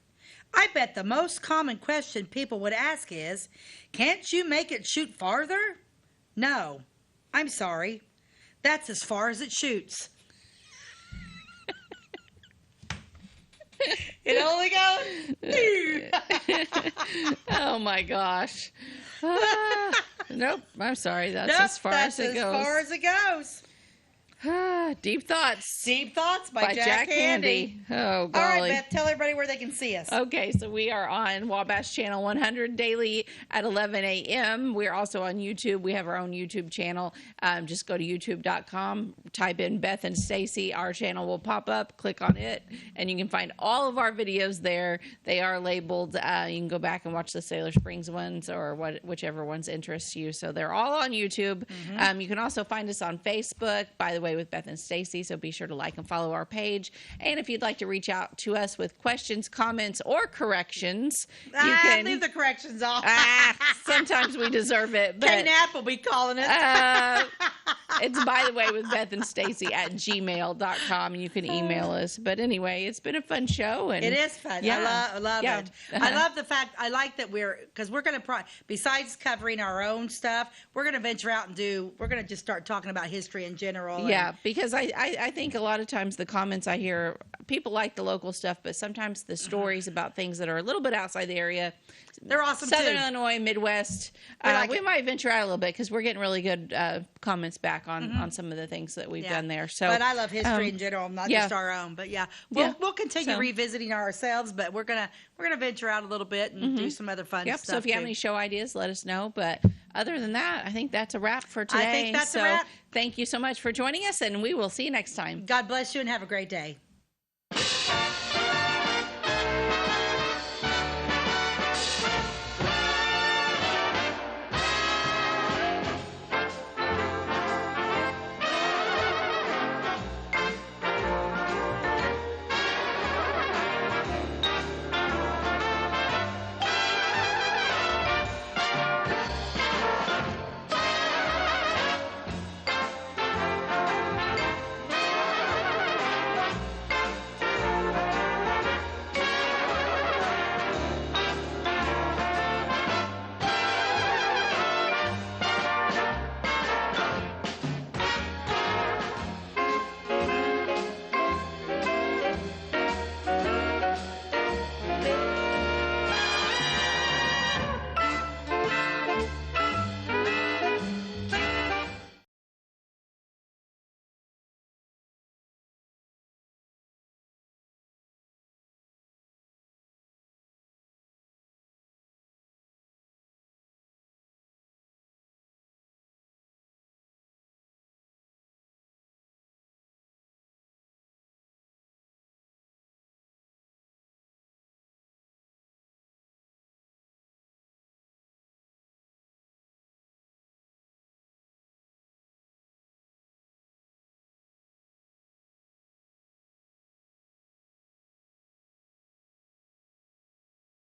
I bet the most common question people would ask is, can't you make it shoot farther? No, I'm sorry. That's as far as it shoots. It only goes. Oh my gosh. Nope. I'm sorry. That's as far as it goes. As far as it goes. Deep Thoughts. Deep Thoughts by Jack Handy. Oh, golly. All right, Beth, tell everybody where they can see us. Okay, so we are on Wabash Channel 100 daily at 11 a.m. We're also on YouTube. We have our own YouTube channel. Just go to youtube.com, type in Beth and Stacey. Our channel will pop up. Click on it, and you can find all of our videos there. They are labeled. You can go back and watch the Sailor Springs ones or whichever ones interest you. So they're all on YouTube. You can also find us on Facebook, by the way, with Beth and Stacey, so be sure to like and follow our page. And if you'd like to reach out to us with questions, comments, or corrections, you can leave the corrections off. Sometimes we deserve it. But K-Nap will be calling us. it's, by the way, with Beth and Stacey at gmail.com. You can email us. But anyway, it's been a fun show. And it is fun. Yeah. I love it. I love the fact, I like that because we're going to, besides covering our own stuff, we're going to venture out and we're going to just start talking about history in general. Yeah, because I think a lot of times the comments I hear, people like the local stuff, but sometimes the stories about things that are a little bit outside the area, they're awesome Southern too. Illinois, Midwest. We might venture out a little bit because we're getting really good comments back on some of the things that we've done there. So, but I love history in general, not just our own. But we'll continue revisiting ourselves, but we're gonna venture out a little bit and do some other fun stuff. So if you have any show ideas, let us know. But other than that, I think that's a wrap for today. I think that's a wrap. Thank you so much for joining us, and we will see you next time. God bless you and have a great day.